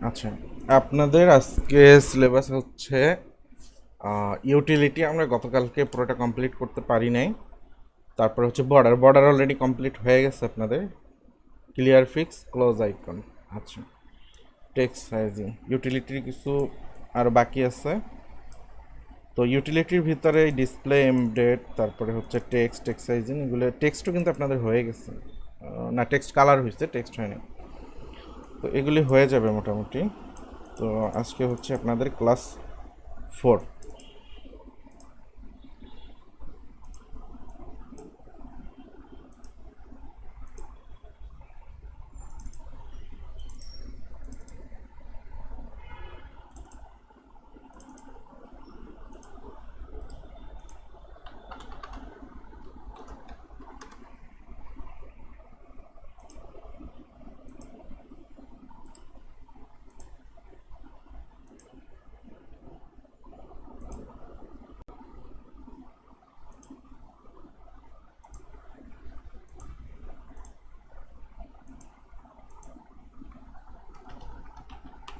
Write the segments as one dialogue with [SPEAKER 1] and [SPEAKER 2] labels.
[SPEAKER 1] আচ্ছা, আপনাদের আজকে সিলেবাস হচ্ছে ইউটিলিটি। আমরা গতকালকে পুরোটা কমপ্লিট করতে পারি নাই। তারপর হচ্ছে বর্ডার বর্ডার অলরেডি কমপ্লিট হয়ে গেছে আপনাদের। Clear fix close icon. আচ্ছা, টেক্সট সাইজিং ইউটিলিটির কিছু আর বাকি আছে। তো ইউটিলিটির ভিতরে ডিসপ্লে এমবেড, তারপরে হচ্ছে টেক্সট সাইজিং, এগুলো টেক্সটও কিন্তু আপনাদের হয়ে গেছে। না, টেক্সট কালার হয়েছে, টেক্সট হয়নি। তো এগুলি হয়ে যাবে মোটামুটি। তো আজকে হচ্ছে আপনাদের ক্লাস 4।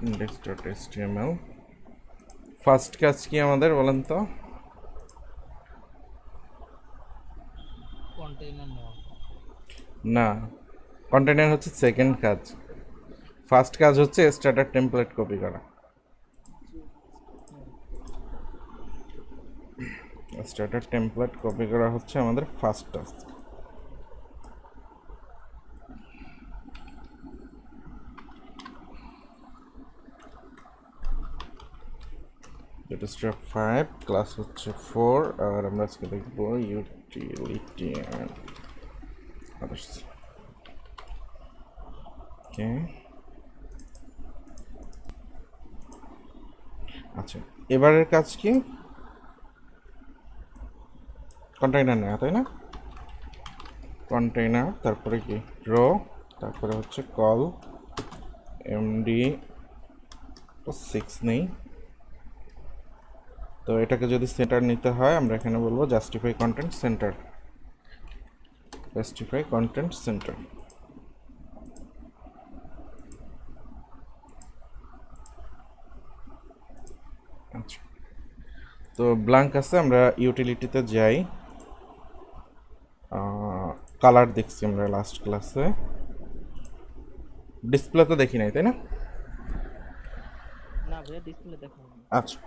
[SPEAKER 1] index.html ফার্স্ট কাজ কি আমাদের বলেন তো?
[SPEAKER 2] কন্টেইনার নেওয়া।
[SPEAKER 1] না, কন্টেনার হচ্ছে সেকেন্ড কাজ। ফার্স্ট কাজ হচ্ছে স্ট্যাটার টেমপ্লেট কপি করা। স্ট্যাটার টেমপ্লেট কপি করা হচ্ছে আমাদের ফার্স্ট টাস্ক। যেটা স্টেপ 5, ক্লাস হচ্ছে 4, আর আমরা আজকে দেখবো ইউটিলিটি অ্যান্ড আদার্স। ওকে, আচ্ছা, এবারের কাজ কি? কন্টেইনার নেওয়া, তাই না? কন্টেইনার, তারপরে কি রো, তারপরে হচ্ছে কল এমডি 6 নেই। তো এটাকে যদি সেন্টার নিতে হয় আমরা এখানে বলবো justify content centre. Justify content centre. আচ্ছা, তো ব্ল্যাঙ্ক আছে, আমরা ইউটিলিটিতে যাই। কালার দেখছি আমরা লাস্ট ক্লাসে, ডিসপ্লে তো দেখি নাই, তাই না?
[SPEAKER 2] না ভাইয়া, ডিসপ্লে দেখা হয়নি।
[SPEAKER 1] আচ্ছা,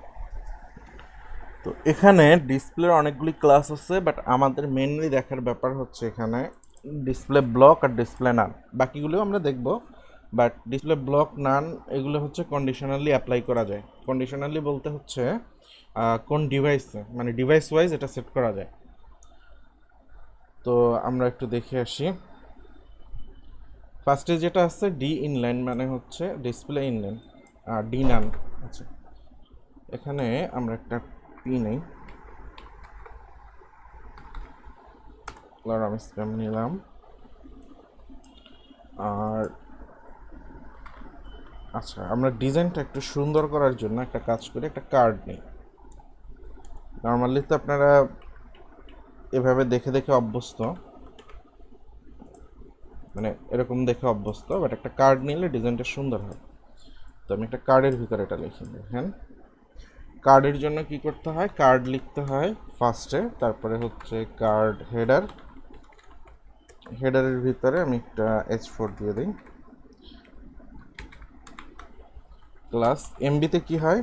[SPEAKER 1] তো এখানে ডিসপ্লের অনেকগুলি ক্লাস আছে, বাট আমাদের মেনলি দেখার ব্যাপার হচ্ছে এখানে ডিসপ্লে ব্লক আর ডিসপ্লে নান। বাকিগুলোও আমরা দেখব, বাট ডিসপ্লে ব্লক নান এগুলো হচ্ছে কন্ডিশনালি অ্যাপ্লাই করা যায়। কন্ডিশনালি বলতে হচ্ছে কোন ডিভাইসে, মানে ডিভাইস ওয়াইজ এটা সেট করা যায়। তো আমরা একটু দেখে আসি। ফার্স্টে যেটা আছে ডি ইনলাইন, মানে হচ্ছে ডিসপ্লে ইনলাইন, আর ডি নান। আচ্ছা, এখানে আমরা একটা পি নেই, আমি স্প্যাম নিলাম। আর আচ্ছা, আমরা ডিজাইনটা একটু সুন্দর করার জন্য একটা কাজ করি, একটা কার্ড নিই। নর্মালি তো আপনারা এভাবে দেখে দেখে অভ্যস্ত, মানে এরকম দেখে অভ্যস্ত, বাট একটা কার্ড নিলে ডিজাইনটা সুন্দর হয়। তো আমি একটা কার্ডের ভিতরে এটা লিখি। দেখেন, কার্ডের জন্য কি করতে হয়? কার্ড লিখতে হয় ফার্স্টে, তারপরে হচ্ছে কার্ড হেডার। হেডারের ভিতরে আমি একটা H4 দিয়ে দিই। প্লাস এমবিতে কি হয়?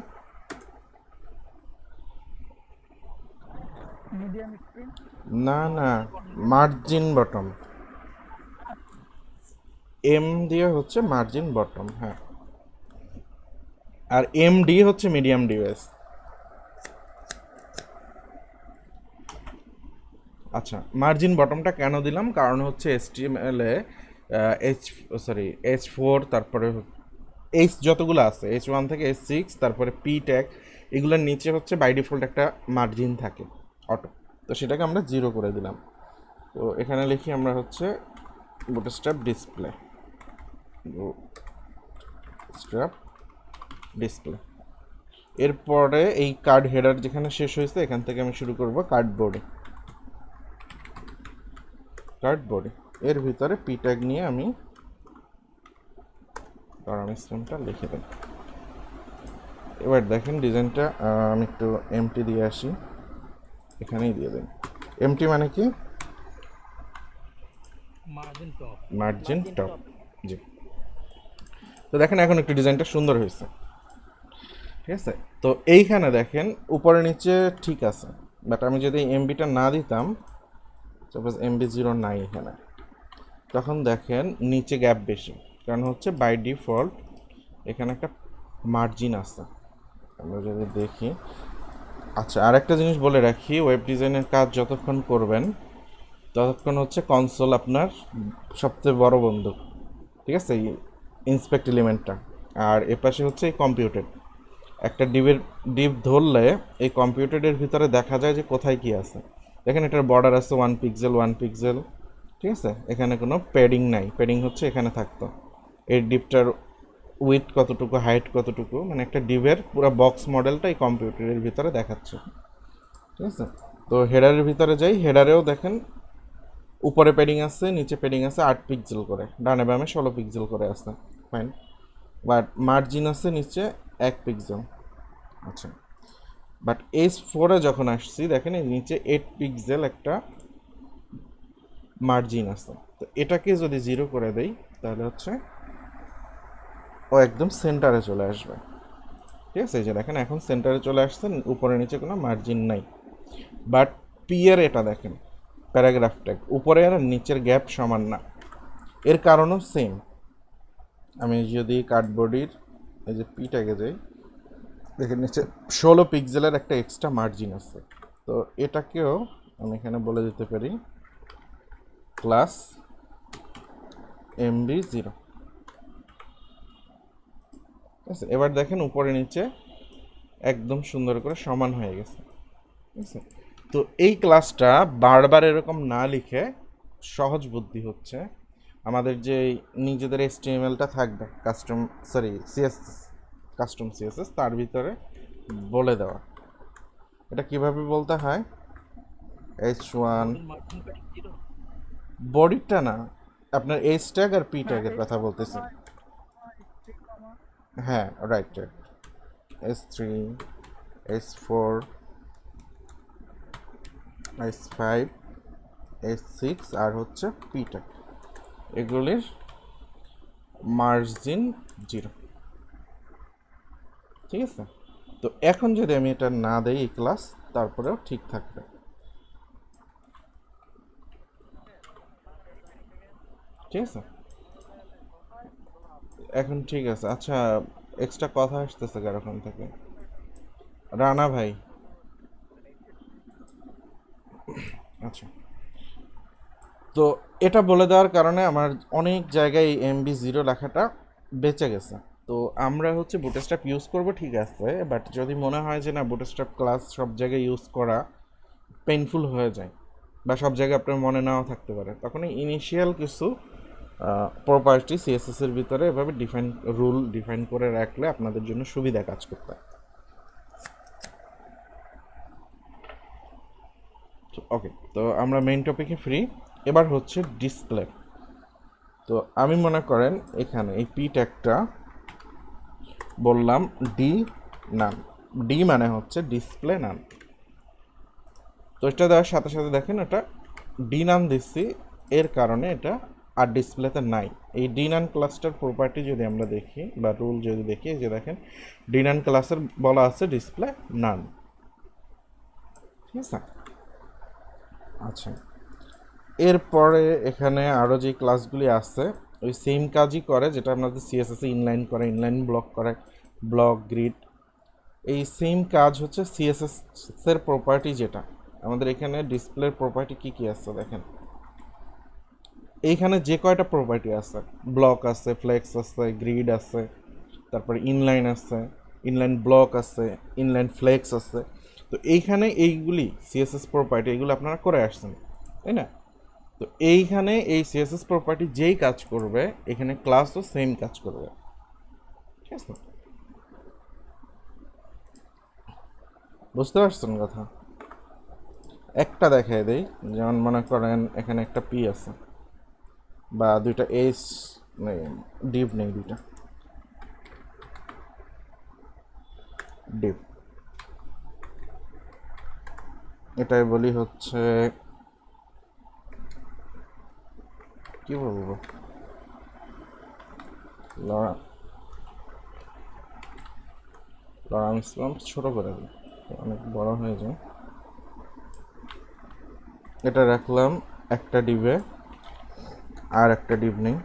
[SPEAKER 2] মিডিয়াম স্ক্রিন,
[SPEAKER 1] না না,
[SPEAKER 2] margin button.
[SPEAKER 1] Margin bottom. M দিয়ে হচ্ছে মার্জিন বটম, হ্যাঁ। আর এমডি হচ্ছে মিডিয়াম ডিভাইস। আচ্ছা, মার্জিন বটমটা কেন দিলাম? কারণ হচ্ছে HTML এ এইচ H4, তারপরে এইচ যতগুলো আছে, H1 থেকে H6, তারপরে পি ট্যাগ, এগুলোর নিচে হচ্ছে বাই ডিফল্ট একটা মার্জিন থাকে অটো। তো সেটাকে আমরা 0 করে দিলাম। তো এখানে লিখি আমরা হচ্ছে বুটস্ট্র্যাপ ডিসপ্লে, বুটস্ট্র্যাপ ডিসপ্লে। এরপরে এই কার্ড হেডার যেখানে শেষ হয়েছে, এখান থেকে আমি শুরু করব কার্ডবোর্ডে। কার্ডবোর্ডে এর ভিতরে পি ট্যাগ নিয়ে আমি পারমিস নেমটা লিখে দেন। এবার দেখেন ডিজাইনটা আমি একটু এমটি দিয়ে আসি, এখানেই দিয়ে দেন। এমটি মানে কি?
[SPEAKER 2] Margin top.
[SPEAKER 1] Margin top. জি। তো দেখেন এখন একটু ডিজাইনটা সুন্দর হয়েছে, ঠিক আছে। তো এইখানে দেখেন উপরে নিচে ঠিক আছে, বাট আমি যদি এমবিটা না দিতাম, সাপোজ MB0 নাই এখানে, তখন দেখেন নিচে গ্যাপ বেশি, কারণ হচ্ছে বাই ডিফল্ট এখানে একটা মার্জিন আছে। আমরা যদি দেখি, আচ্ছা আরেকটা জিনিস বলে রাখি, ওয়েব ডিজাইনের কাজ যতক্ষণ করবেন ততক্ষণ হচ্ছে কনসোল আপনার সবচেয়ে বড় বন্ধু, ঠিক আছে, ইন্সপেক্ট এলিমেন্টটা। আর এপাশে হচ্ছে এই কম্পিউটার, একটা ডিপ ধরলে এই কম্পিউটারের ভিতরে দেখা যায় যে কোথায় কি আছে। দেখেন এটার বর্ডার আছে 1 পিক্সেল 1 পিক্সেল, ঠিক আছে। এখানে কোনো প্যাডিং নাই, প্যাডিং হচ্ছে এখানে থাকতো। এই ডিপটার উইথ কতটুকু, হাইট কতটুকু, মানে একটা ডিপের পুরো বক্স মডেলটা এই কম্পিউটারের ভিতরে দেখাচ্ছে, ঠিক আছে। তো হেডারের ভিতরে যাই, হেডারেও দেখেন উপরে প্যাডিং আছে, নিচে প্যাডিং আছে 8 পিক্সেল করে, ডানে বামে 16 পিক্সেল করে আছে, ফাইন। বাট মার্জিন আছে নিচে 1 পিক্সেল। আচ্ছা, বাট S4-এ যখন আসছি দেখেন এই নিচে 8 পিক্সেল একটা মার্জিন আছে। তো এটাকে যদি 0 করে দেই তাহলে হচ্ছে ও একদম সেন্টারে চলে আসবে, ঠিক আছে। এই যে দেখেন এখন সেন্টারে চলে আসছে, উপরে নিচে কোনো মার্জিন নাই। বাট পি এর এটা দেখেন প্যারাগ্রাফ ট্যাগ, উপরে আর নিচের গ্যাপ সমান না, এর কারণও সেম। আমি যদি কার্ডবোর্ডের এই যে পি ট্যাগে যাই, দেখেন নিচে 16 পিক্সেলের একটা এক্সট্রা মার্জিন আছে। তো এটাকেও আমি এখানে বলে দিতে পারি ক্লাস MB0, ঠিক আছে। এবার দেখেন উপরে নিচে একদম সুন্দর করে সমান হয়ে গেছে, ঠিক আছে। তো এই ক্লাসটা বারবার এরকম না লিখে সহজ বুদ্ধি হচ্ছে আমাদের যে নিজেদের HTML-টা থাকবে custom, sorry CSS, custom CSS, তার ভিতরে বলে দেওয়া। এটা কিভাবে বলতে হয়, H1
[SPEAKER 2] মার্জিন প্যাডিং 0।
[SPEAKER 1] বডিটা না, আপনার H ট্যাগ আর P ট্যাগের কথা বলতেছি। হ্যাঁ right right, S3 S4 S5 S6 আর হচ্ছে P ট্যাগ, এগুলির মার্জিন 0, ঠিক আছে। তো এখন যদি আমি এটা না দেই এই ক্লাস, তারপরেও ঠিক থাকবে, ঠিক আছে। এখন ঠিক আছে। আচ্ছা, এক্সট্রা কথা আসতেছে কারোখান থেকে, রানা ভাই। আচ্ছা, তো এটা বলে দেওয়ার কারণে আমার অনেক জায়গায় MB0 লেখাটা বেঁচে গেছে। তো আমরা হচ্ছে বুটস্ট্র্যাপ ইউজ করব, ঠিক আছে, বাট যদি মনে হয় যে না বুটস্ট্র্যাপ ক্লাস সব জায়গায় ইউজ করা পেইনফুল হয়ে যায় বা সব জায়গায় আপনার মনে নাও থাকতে পারে, তখন এই ইনিশিয়াল কিছু প্রপার্টি CSS-এর ভিতরে এভাবে রুল ডিফাইন করে রাখলে আপনাদের জন্য সুবিধা কাজ করতে। ওকে, তো আমরা মেইন টপিকে ফ্রি। এবার হচ্ছে ডিসপ্লে। তো আমি মনে করেন এখানে এই পি ট্যাগটা বললাম ডি নান, ডি মানে হচ্ছে ডিসপ্লে নান। তো এটা দেওয়ার সাথে সাথে দেখেন এটা ডি নান দিচ্ছি, এর কারণে এটা আর ডিসপ্লেতে নাই। এই ডি নান ক্লাসটার প্রপার্টি যদি আমরা দেখি বা রুল যদি দেখি, যে দেখেন ডি নান ক্লাসের বলা আছে ডিসপ্লে নান, ঠিক আছে। আচ্ছা, এরপরে এখানে আরও যে ক্লাসগুলি আছে ওই সেম কাজই করে যেটা আপনাদের CSS-এ ইনলাইন করে, ইনলাইন ব্লক করে, ব্লক গ্রিড। এই সেম কাজ হচ্ছে CSS-এর প্রপার্টি, যেটা আমাদের এখানে ডিসপ্লের প্রপার্টি কি কি আছে দেখেন। এইখানে যে কয়টা প্রপার্টি আছে, ব্লক আছে, ফ্লেক্স আছে, গ্রিড আছে, তারপরে ইনলাইন আছে, ইনলাইন ব্লক আছে, ইনলাইন ফ্লেক্স আছে। তো এইখানে এইগুলি CSS প্রপার্টি, এগুলো আপনারা করে আসছেন, তাই না? তো এইখানে এই CSS প্রপার্টি যেই কাজ করবে এখানে ক্লাসও সেম কাজ করবে, ঠিক আছে। বুঝতে পারছেন কথা? একটা দেখাই দেই, যেমন মনে করেন এখানে একটা পি আছে বা দুইটা এস, ডিভ নেই দুইটা, ডিভ, এটাই বলি হচ্ছে কি বলবো, লরেন্স ছোট করে দিই, অনেক বড় হয়ে যায়। এটা রাখলাম একটা ডিবে, আর একটা ডিব নেই।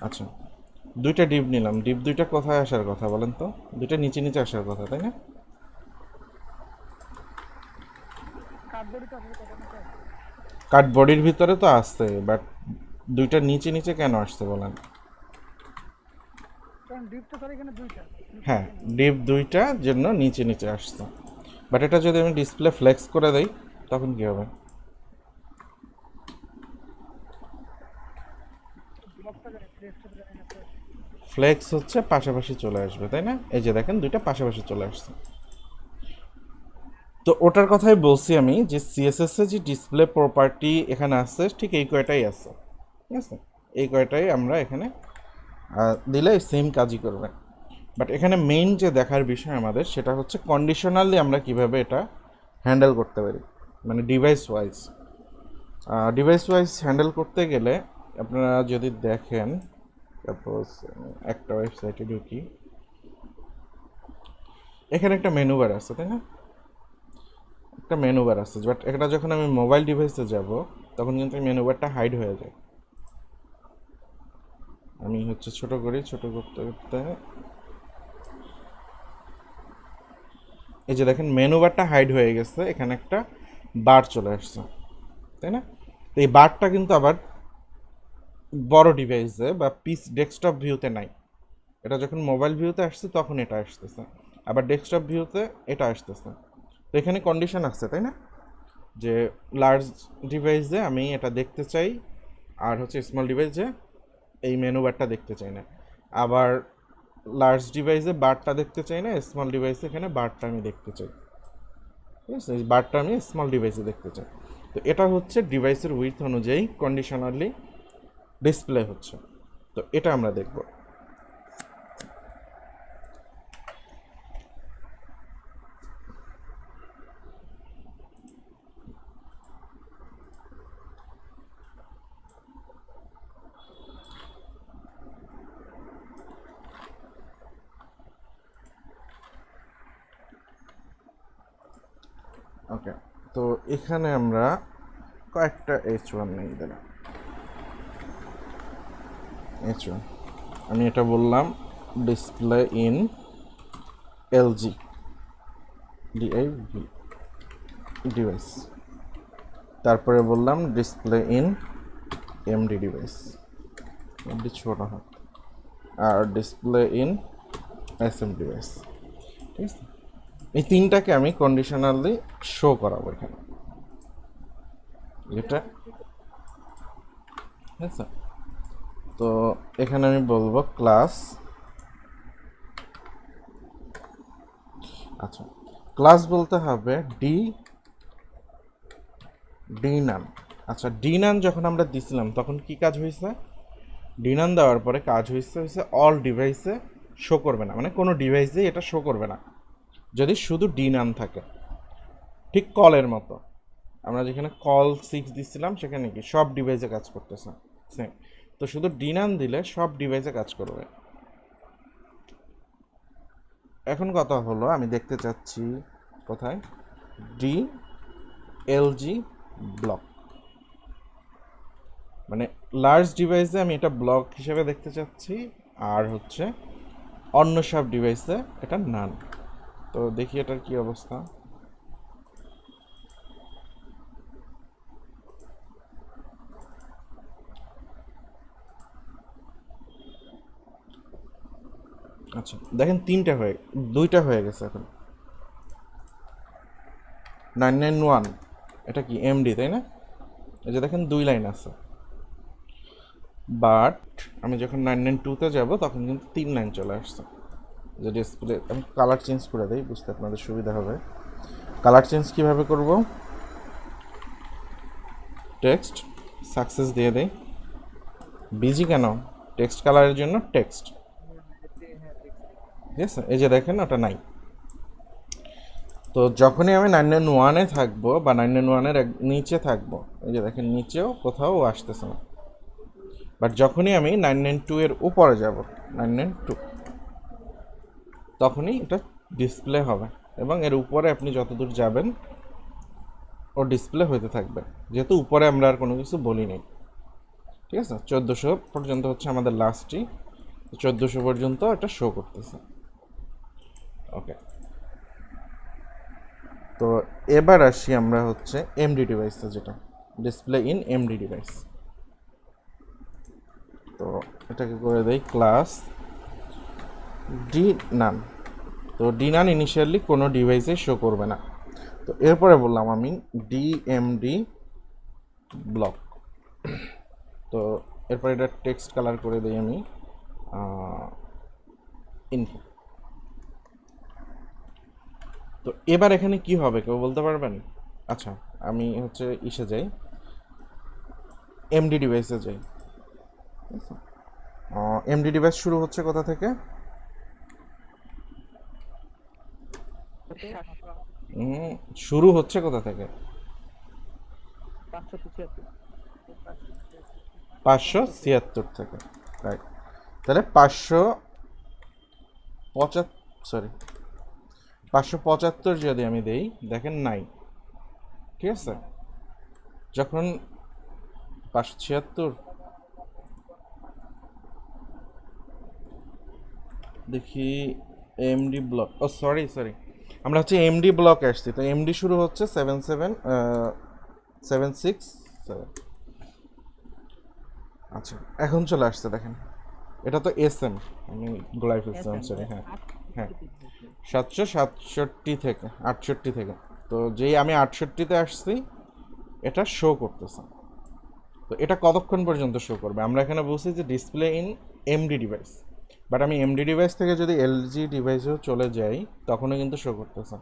[SPEAKER 1] আচ্ছা, দুইটা ডিপ নিলাম, ডিপ দুইটা কোথায় আসার কথা বলেন তো? দুইটা নিচে নিচে আসার কথা, তাই না? কার্ডবোর্ডের ভিতরে তো আসছে, বাট দুইটা নিচে নিচে কেন আসছে বলেন? হ্যাঁ, ডিপ দুইটা জন্য নিচে নিচে আসছে, বাট এটা যদি আমি ডিসপ্লে ফ্লেক্স করে দেই তখন কি হবে? ফ্লেক্স হচ্ছে পাশাপাশি চলে আসবে, তাই না? এই যে দেখেন দুইটা পাশাপাশি চলে আসছে। তো ওটার কথাই বলছি আমি, যে সিএসএস এ যে ডিসপ্লে প্রপার্টি এখানে আছে ঠিক এই কয়টাই আছে, ঠিক আছে? এই কয়টাই আমরা এখানে দিলে সেম কাজই করবে। বাট এখানে মেইন যে দেখার বিষয় আমাদের সেটা হচ্ছে কন্ডিশনালি আমরা কিভাবে এটা হ্যান্ডেল করতে পারি, মানে ডিভাইস ওয়াইজ হ্যান্ডেল করতে গেলে আপনারা যদি দেখেন, সাপোজ একটা ওয়েবসাইটে ঢুকি, এখানে একটা মেনু বার আছে, তাই না? একটা মেনু বার আছে, বাট এটা যখন আমি মোবাইল ডিভাইসে যাব তখন কিন্তু মেনু বারটা হাইড হয়ে যায়। আমি হচ্ছে ছোট করি, ছোট করতে করতে এই যে দেখেন মেনু বারটা হাইড হয়ে গেছে, এখানে একটা বার চলে আসছে, তাই না? তো এই বারটা কিন্তু আবার বড় ডিভাইসে বা ডেস্কটপ ভিউতে নাই। এটা যখন মোবাইল ভিউতে আসছে তখন এটা আসতেছে, আবার ডেস্কটপ ভিউতে এটা আসতেছে। তো এখানে কন্ডিশন আসছে, তাই না? যে লার্জ ডিভাইসে আমি এটা দেখতে চাই, আর হচ্ছে স্মল ডিভাইসে এই মেনু বারটা দেখতে চাই না। আবার লার্জ ডিভাইসে বারটা দেখতে চাই না, স্মল ডিভাইসে এখানে বারটা আমি দেখতে চাই, ঠিক আছে? এই বারটা আমি স্মল ডিভাইসে দেখতে চাই। তো এটা হচ্ছে ডিভাইসের উইথ অনুযায়ী কন্ডিশনালি ডিসপ্লে হচ্ছে। তো এটা আমরা দেখব। ওকে, তো এখানে আমরা কয়েকটা H1 নেই দিলাম। H1 আমি এটা বললাম display in LG DIV device, তারপরে বললাম display in MD device, MD ছোট হাত, আর ডিসপ্লে ইন এসএম ডিভাইস, ঠিক আছে? এই তিনটাকে আমি কন্ডিশনালি শো করাবো এখানে, এটা ঠিক আছে? তো এখানে আমি বলবো ক্লাস, আচ্ছা ক্লাস বলতে হবে ডি নান। আচ্ছা, ডি নান যখন আমরা দিছিলাম তখন কি কাজ হয়েছে? ডি নান দেওয়ার পরে কাজ হয়েছে অল ডিভাইসে শো করবে না, মানে কোনো ডিভাইসে এটা শো করবে না যদি শুধু ডি নান থাকে। ঠিক কলের মতো, আমরা যেখানে কল 6 দিচ্ছিলাম সেখানে কি সব ডিভাইসে কাজ করতেছে সেম। তো শুধু ডি নান দিলে সব ডিভাইসে কাজ করবে। এখন কথা হলো আমি দেখতে চাচ্ছি কোথায় ডি এলজি ব্লক, মানে লার্জ ডিভাইসে আমি এটা ব্লক হিসেবে দেখতে চাচ্ছি, আর হচ্ছে অন্য সব ডিভাইসে এটা নান। তো দেখি এটার কি অবস্থা। আচ্ছা দেখেন দুইটা হয়ে গেছে এখন। 991 এটা কি এমডি, তাই না? এই যে দেখেন 2 লাইন আছে, বাট আমি যখন 992-তে যাব তখন কিন্তু 3 লাইন চলে আসছে। যে ডিসপ্লে আমি কালার চেঞ্জ করে দিই, বুঝতে আপনাদের সুবিধা হবে। কালার চেঞ্জ কিভাবে করব? টেক্সট সাকসেস দিয়ে দেই। বিজি কেন? টেক্সট কালারের জন্য টেক্সট, ঠিক আছে? এই যে দেখেন ওটা নাই। তো যখনই আমি 991-এ থাকবো বা 991-এর নিচে থাকবো, এই যে দেখেন নিচেও কোথাও আসতেছে না। বাট যখনই আমি 992 এর উপরে যাব, 992, তখনই এটা ডিসপ্লে হবে এবং এর উপরে আপনি যতদূর যাবেন ও ডিসপ্লে হইতে থাকবে, যেহেতু উপরে আমরা আর কোনো কিছু বলি নাই। ঠিক আছে, 1400 পর্যন্ত হচ্ছে আমাদের লাস্টই, 1400 পর্যন্ত এটা শো করতেছে। ওকে, তো এবার আসি আমরা হচ্ছে এমডি ডিভাইসে, যেটা ডিসপ্লে ইন এমডি ডিভাইস। তো এটাকে করে দেই ক্লাস ডি নান। তো ডি নান ইনিশিয়ালি কোনো ডিভাইসে শো করবে না। তো এরপরে বললাম আমি ডিএমডি ব্লক। তো এরপর এটা টেক্সট কালার করে দিই আমি ইনফো। তো এবার এখানে কি হবে কেউ বলতে পারবেন? আচ্ছা, আমি হচ্ছে ইসে যাই, এমডি ডিভাইসে যাই। এমডি ডিভাইস শুরু হচ্ছে কোথা থেকে? শুরু হচ্ছে কোথা থেকে? 576 থেকে, রাইট। তাহলে 575 যদি আমি দেই, দেখেন নাই, ঠিক আছে? যখন 576 দেখি এমডি ব্লক, ও সরি, আমরা হচ্ছে এমডি ব্লকে আসছি। তো এমডি শুরু হচ্ছে 767. আচ্ছা, এখন চলে আসছে দেখেন, এটা তো এস এম, আমি গোলাই ফেলছিলাম, সরি। হ্যাঁ হ্যাঁ, 767 থেকে। তো যেই আমি 68-তে আসছি এটা শো করতেছে। তো এটা কতক্ষণ পর্যন্ত শো করবে? আমরা এখানে বলছি যে display in MD device, but আমি এমডি ডিভাইস থেকে যদি এলজি ডিভাইসেও চলে যাই তখনও কিন্তু শো করতেছে।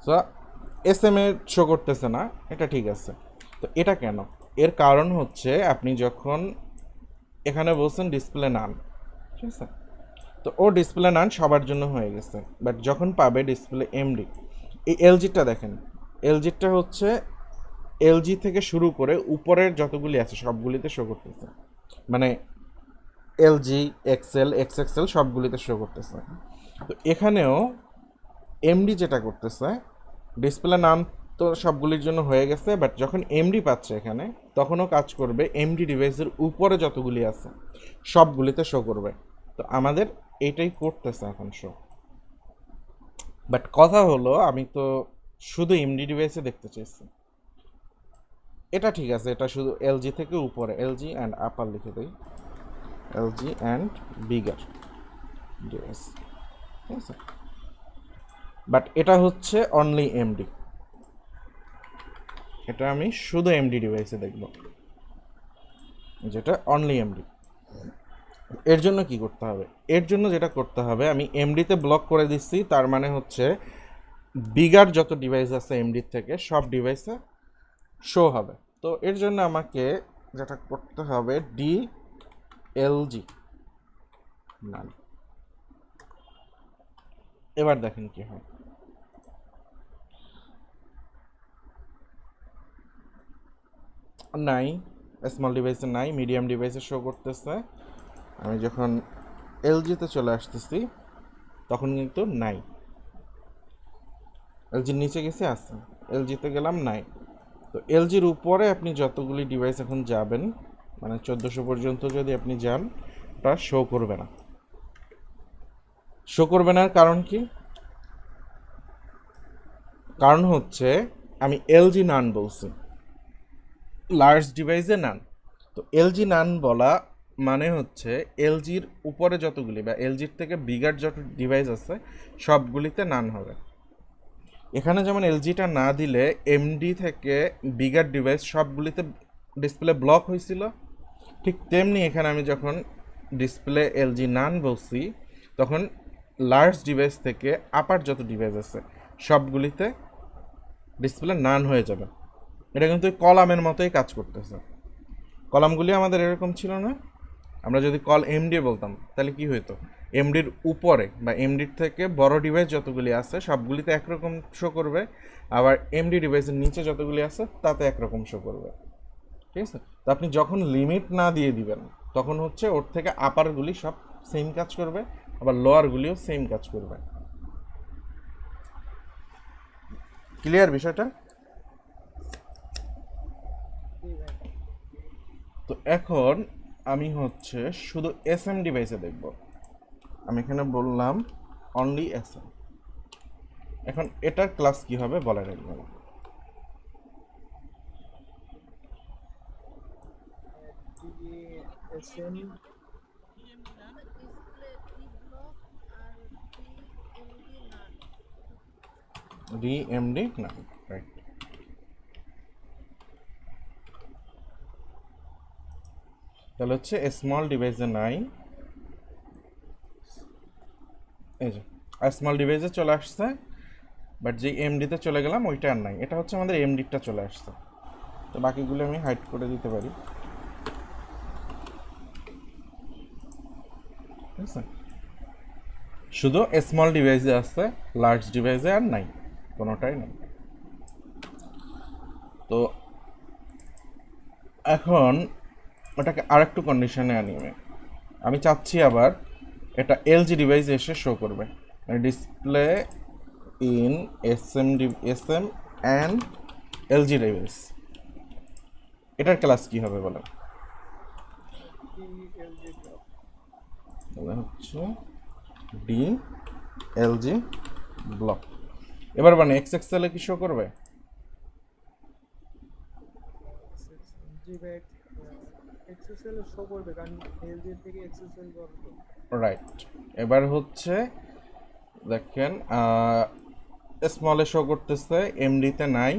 [SPEAKER 1] তো এস এম এ শো করতেছে না, এটা ঠিক আছে। তো এটা কেন? এর কারণ হচ্ছে আপনি যখন এখানে বলছেন ডিসপ্লে নান, ঠিক আছে? তো ও ডিসপ্লে নান সবার জন্য হয়ে গেছে, বাট যখন পাবে ডিসপ্লে এমডি, এই এলজিটা দেখেন, এলজিটা হচ্ছে এলজি থেকে শুরু করে উপরের যতগুলি আছে সবগুলিতে শো করতেছে, মানে এলজি, এক্সেল, এক্সএক্সেল সবগুলিতে শো করতেছে। তো এখানেও এমডি যেটা করতেছে, ডিসপ্লে নাম তো সবগুলির জন্য হয়ে গেছে, বাট যখন এমডি পাচ্ছে এখানে তখনও কাজ করবে এমডি ডিভাইসের উপরে যতগুলি আছে সবগুলিতে শো করবে। তো আমাদের এইটাই করতেছে এখন শো। বাট কথা হলো আমি তো শুধু এমডি ডিভাইসে দেখতে চাইছি। এটা ঠিক আছে, এটা শুধু এলজি থেকে উপরে, এলজি অ্যান্ড আপার লিখে দেই, এলজি অ্যান্ড বিগার ডিভাইস, ঠিক আছে? বাট এটা হচ্ছে অনলি এমডি, এটা আমি শুধু এমডি ডিভাইসে দেখব, যেটা অনলি এমডি। এর জন্য কি করতে হবে? এর জন্য যেটা করতে হবে, আমি এমডিতে ব্লক করে দিচ্ছি, তার মানে হচ্ছে বিগার যত ডিভাইস আছে এমডির থেকে সব ডিভাইসে শো হবে। তো এর জন্য আমাকে যেটা করতে হবে, ডি এলজি নান। এবার দেখেন কি হয়। নাই, স্মল ডিভাইসে নাই, মিডিয়াম ডিভাইসে শো করতেছে। আমি যখন এলজিতে চলে আসতেছি তখন কিন্তু নাই, এলজির নিচে গেছে আছে, এলজিতে গেলাম নাই। তো এলজির উপরে আপনি যতগুলি ডিভাইস এখন যাবেন, মানে 1400 পর্যন্ত যদি আপনি যান, ওটা শো করবে না। শো করবে না কারণ কি? কারণ হচ্ছে আমি এলজি নান বলছি, লার্জ ডিভাইসে নান। তো এলজি নান বলা মানে হচ্ছে এলজির উপরে যতগুলি বা এলজির থেকে বিগার যত ডিভাইস আছে সবগুলিতে নান হবে। এখানে যেমন এলজিটা না দিলে এমডি থেকে বিগার ডিভাইস সবগুলিতে ডিসপ্লে ব্লক হয়েছিল, ঠিক তেমনি এখানে আমি যখন ডিসপ্লে এলজি নান বলছি তখন লার্জ ডিভাইস থেকে আপার যত ডিভাইস আছে সবগুলিতে ডিসপ্লে নান হয়ে যাবে। এটা কিন্তু কলামের মতোই কাজ করতেছে। কলামগুলি আমাদের এরকম ছিল না? আমরা যদি কল এমডি বলতাম তাহলে কি হতো, এমডির উপরে বা এমডির থেকে বড় ডিভাইস যতগুলি আছে সবগুলিতে একরকম শো করবে, আবার এমডি ডিভাইসের নিচে যতগুলি আছে তাতে একরকম শো করবে। ঠিক আছে? তো আপনি যখন লিমিট না দিয়ে দিবেন তখন হচ্ছে ওর থেকে আপারগুলি সব সেম কাজ করবে, আবার লোয়ারগুলিও সেম কাজ করবে। ক্লিয়ার বিষয়টা? তো এখন আমি হচ্ছে শুধু এস এম ডিভাইসে দেখব। আমি এখানে বললাম অনলি এস এম। এখন এটার ক্লাস কি হবে বলে রাখবেন।
[SPEAKER 3] DSM
[SPEAKER 1] ডিএমডি না, রাইট। তাহলে হচ্ছে স্মল ডিভাইসে নাই, এই যে স্মল ডিভাইসে চলে আসছে, বাট যে এমডিতে চলে গেলাম ওইটা আর নাই। এটা হচ্ছে আমাদের এমডিটা চলে আসছে। তো বাকিগুলো আমি হাইড করে দিতে পারি। ঠিক আছে, শুধু স্মল ডিভাইসে আসছে, লার্জ ডিভাইসে আর নাই, কোনোটাই নাই। তো এখন ওটাকে আরেকটু কন্ডিশনে আনিয়ে আমি চাচ্ছি আবার এটা এলজি ডিভাইসে এসে শো করবে, display in S M and LG device. এটার ক্লাস কি হবে বলেন?
[SPEAKER 3] DLG block
[SPEAKER 1] তাহলে হচ্ছে ডি এলজি ব্লক। এবার মানে এক্স এক্সেল কি শো করবে?
[SPEAKER 3] GBAX XSL শো করবে কারণ LG থেকে XSL বড় তো।
[SPEAKER 1] রাইট। এবার হচ্ছে দেখেন স্মলে শো করতেছে, এমডিতে নাই,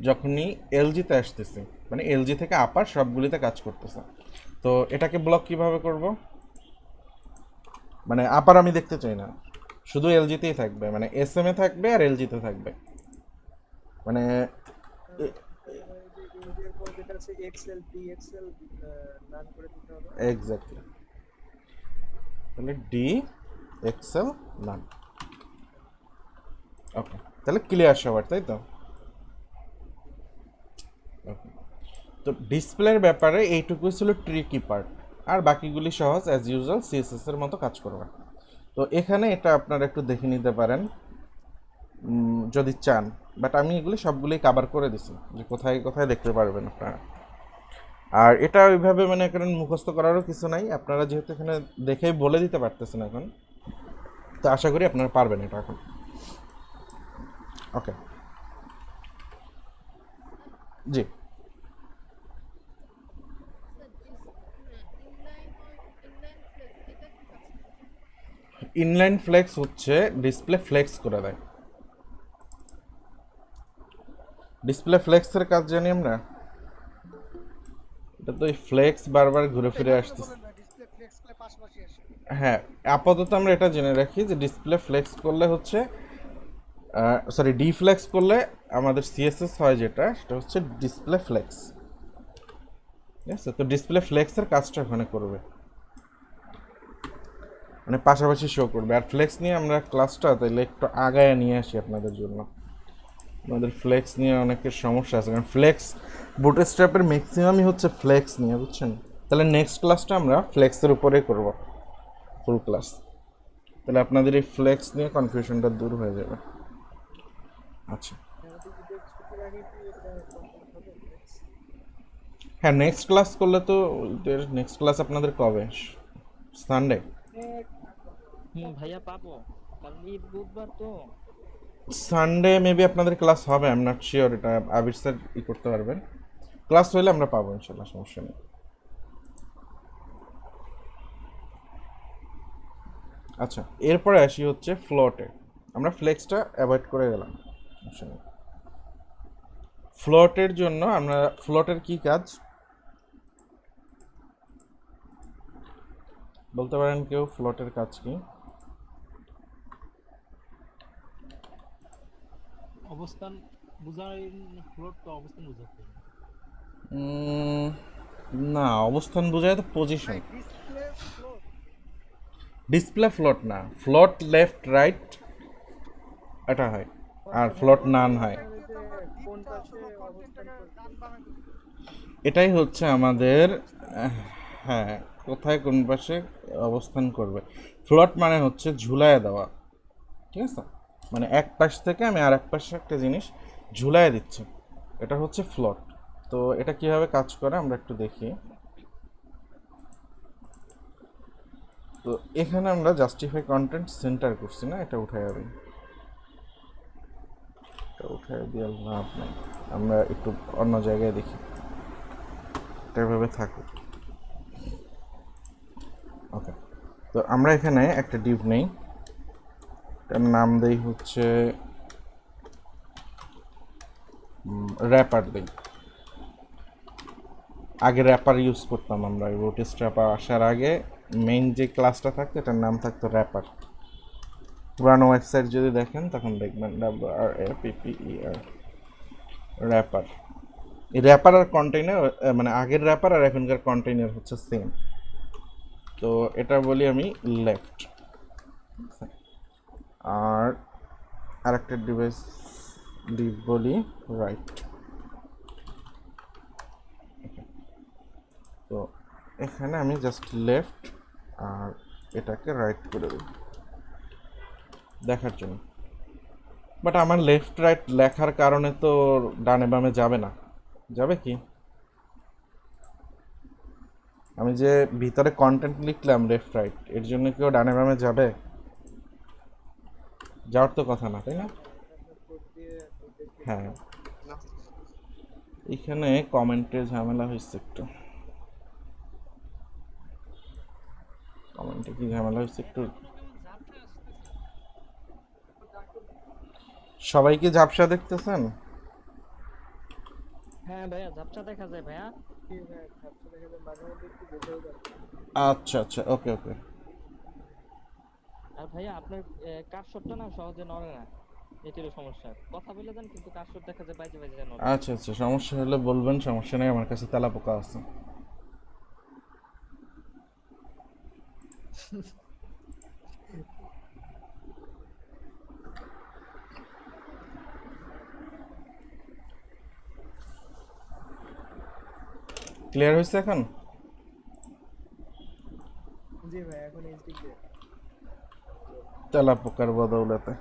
[SPEAKER 1] যখনই এলজিতে আসতেছে মানে এলজি থেকে আপার সবগুলিতে কাজ করতেছে। তো এটাকে ব্লক কিভাবে করব? মানে আপার আমি দেখতে চাই না, শুধু এলজিতেই থাকবে, মানে এস এম এ থাকবে আর এলজিতে থাকবে, মানে
[SPEAKER 3] যে LG এর পর যেটা আছে XL DXL নাম করে দিতে হবে।
[SPEAKER 1] এক্স্যাক্টলি। তাহলে ডি এক্সেল নাম। ওকে, তাহলে ক্লিয়ার সবার, তাই তো? ওকে, তো ডিসপ্লের ব্যাপারে এইটুকু ছিল ট্রিকি পার্ট, আর বাকিগুলি সহজ অ্যাজ ইউজুয়াল সিএসএস এর মতো কাজ করবে। তো এখানে এটা আপনারা একটু দেখে নিতে পারেন যদি চান, বাট আমি এগুলি সবগুলোই কভার করে দিছি যে কোথায় কোথায় দেখতে পারবেন আপনারা। আর এটা ওইভাবে মানে কারণ মুখস্থ করারও কিছু নাই, আপনারা যেহেতু এখানে দেখেই বলে দিতে পারতেছেন এখন, তো আশা করি আপনারা পারবেন এটা এখন। ওকে, জি। ইনলাইন ফ্লেক্স হচ্ছে ডিসপ্লে ফ্লেক্স করে দেয়। ডিসপ্লে ফ্লেক্সের কাজ জানি আমরা, এটা তো এই ফ্লেক্স বারবার ঘুরে ফিরে আসতেছে।
[SPEAKER 3] ডিসপ্লে ফ্লেক্স করে পাশাপাশি আসে।
[SPEAKER 1] হ্যাঁ, আপাতত আমরা এটা জেনে রাখি যে ডিসপ্লে ফ্লেক্স করলে হচ্ছে সরি ডিফ্লেক্স করলে আমাদের সিএসএস হয় যেটা, সেটা হচ্ছে ডিসপ্লে ফ্লেক্স। ঠিক আছে, তো ডিসপ্লে ফ্লেক্সের কাজটা ওখানে করবে, মানে পাশাপাশি শো করবে। আর ফ্লেক্স নিয়ে আমরা ক্লাসটা তাহলে একটু আগায় নিয়ে আসি আপনাদের জন্য। আমাদের ফ্লেক্স নিয়ে অনেকের সমস্যা আছে, কারণ ফ্লেক্স বুটস্ট্র্যাপের ম্যাক্সিমামই হচ্ছে ফ্লেক্স নিয়ে, বুঝছেন? তাহলে নেক্সট ক্লাসটা আমরা ফ্লেক্সের উপরেই করব, ফুল ক্লাস। তাহলে আপনাদের এই ফ্লেক্স নিয়ে কনফিউশনটা দূর হয়ে যাবে। আচ্ছা,
[SPEAKER 3] আমাদের ভিডিও ছুটির আগে কি এটা কমপ্লিট হবে ফ্লেক্স?
[SPEAKER 1] হ্যাঁ নেক্সট ক্লাস করলে তো নেক্সট ক্লাস আপনাদের কবে? সানডে?
[SPEAKER 2] ভাইয়া পাবো, কালকে বুধবার তো।
[SPEAKER 1] সানডে মেবি আপনাদের ক্লাস হবে, আই এম নট শিওর, এটা আবির স্যার করতে পারবেন। ক্লাস হইলে আমরা পাবো ইনশাল্লাহ, সমস্যা নেই। আচ্ছা, এরপরে আসি হচ্ছে ফ্লোটে। আমরা ফ্লেক্সটা অ্যাভয়েড করে গেলাম, সমস্যা নেই। ফ্লোটের জন্য আমরা, ফ্লোটের কি কাজ বলতে পারেন কেউ? ফ্লোটের কাজ কি?
[SPEAKER 2] অবস্থান
[SPEAKER 4] বুঝাই ফ্লোট তো অবস্থান বুঝাতে হবে।
[SPEAKER 1] উম, না, অবস্থান বোঝায় তো position.
[SPEAKER 3] Display float.
[SPEAKER 1] Display float না, ফ্লোট লেফট রাইট এটা হয়, আর
[SPEAKER 3] আচ্ছা মানে
[SPEAKER 1] ফ্লোট নান হয়।
[SPEAKER 3] আপনার এই যে কোন পাশে অবস্থান করবে?
[SPEAKER 1] এটাই হচ্ছে আমাদের হ্যাঁ, কোথায় কোন পাশে অবস্থান করবে। ফ্লোট মানে হচ্ছে ঝুলায় দেওয়া, ঠিক আছে? মানে এক পাশ থেকে আমি আর এক পাশে একটা জিনিস ঝুলায় দিচ্ছি, এটা হচ্ছে ফ্লোট। তো এটা কিভাবে কাজ করে আমরা একটু দেখি। তো এখানে আমরা জাস্টিফাই কন্টেন্ট সেন্টার করছি না, এটা উঠে যাবে, এটা উঠে দিয়ে লাভ নেই, আমরা একটু অন্য জায়গায় দেখি, এটা এভাবে থাকুক। ওকে, তো আমরা এখানে একটা ডিভ নেই, এটার নাম দেই হচ্ছে র্যাপার দেই। আগে র্যাপার ইউজ করতাম আমরা, রোটিস র্যাপার আসার আগে মেইন যে ক্লাসটা থাকতো এটার নাম থাকতো র্যাপার। পুরানো ওয়েবসাইট যদি দেখেন তখন দেখবেন WRAPPER, র্যাপার। এই র্যাপার আর কন্টেইনার মানে আগের র্যাপার আর এখনকার কন্টেইনার হচ্ছে সেম। তো এটা বলি আমি লেফট, আর আরেকটা ডিভাইস ডিভ বলি রাইট। তো এখানে আমি জাস্ট লেফট আর এটাকে রাইট করে দিই দেখার জন্য। বাট আমার লেফট রাইট লেখার কারণে তো ডানে বামে যাবে না, যাবে কি? আমি যে ভিতরে কন্টেন্ট লিখলাম লেফট রাইট, এর জন্য কেউ ডানে বামে যাবে? যাওয়ার তো কথা না, তাই না?
[SPEAKER 3] এটা আপনার কোড দিয়ে নির্দেশ দিতে
[SPEAKER 1] হ্যাঁ,
[SPEAKER 3] হবে।
[SPEAKER 1] এখানে কমেন্টে ঝামেলা হয়েছে একটু, কমেন্টে কি ঝামেলা হয়েছে একটু। সবাই কি ঝাপসা দেখতেছেন?
[SPEAKER 2] হ্যাঁ ভাইয়া, ঝাপসা দেখা যায় ভাইয়া।
[SPEAKER 3] কি ভাই ঝাপসা দেখা যায়, মাঝে মধ্যে একটু বোঝাও যাচ্ছে না।
[SPEAKER 1] আচ্ছা আচ্ছা, ওকে ওকে।
[SPEAKER 2] আর ভাইয়া আপনার কার্সরটা না সহজে নড়ে না, এটিরও সমস্যা। কথা বলে দেন কিন্তু কার্সর দেখা যায় বাইজে বাইজে নড়ে।
[SPEAKER 1] আচ্ছা আচ্ছা, সমস্যা হলে বলবেন, সমস্যা নেই, আমার কাছে তেলা পোকা আছে। ক্লিয়ার হয়েছে এখন?
[SPEAKER 3] জি ভাই এখন এইচডি ক্লিয়ার।
[SPEAKER 1] তেলা পোকার বদৌলতে।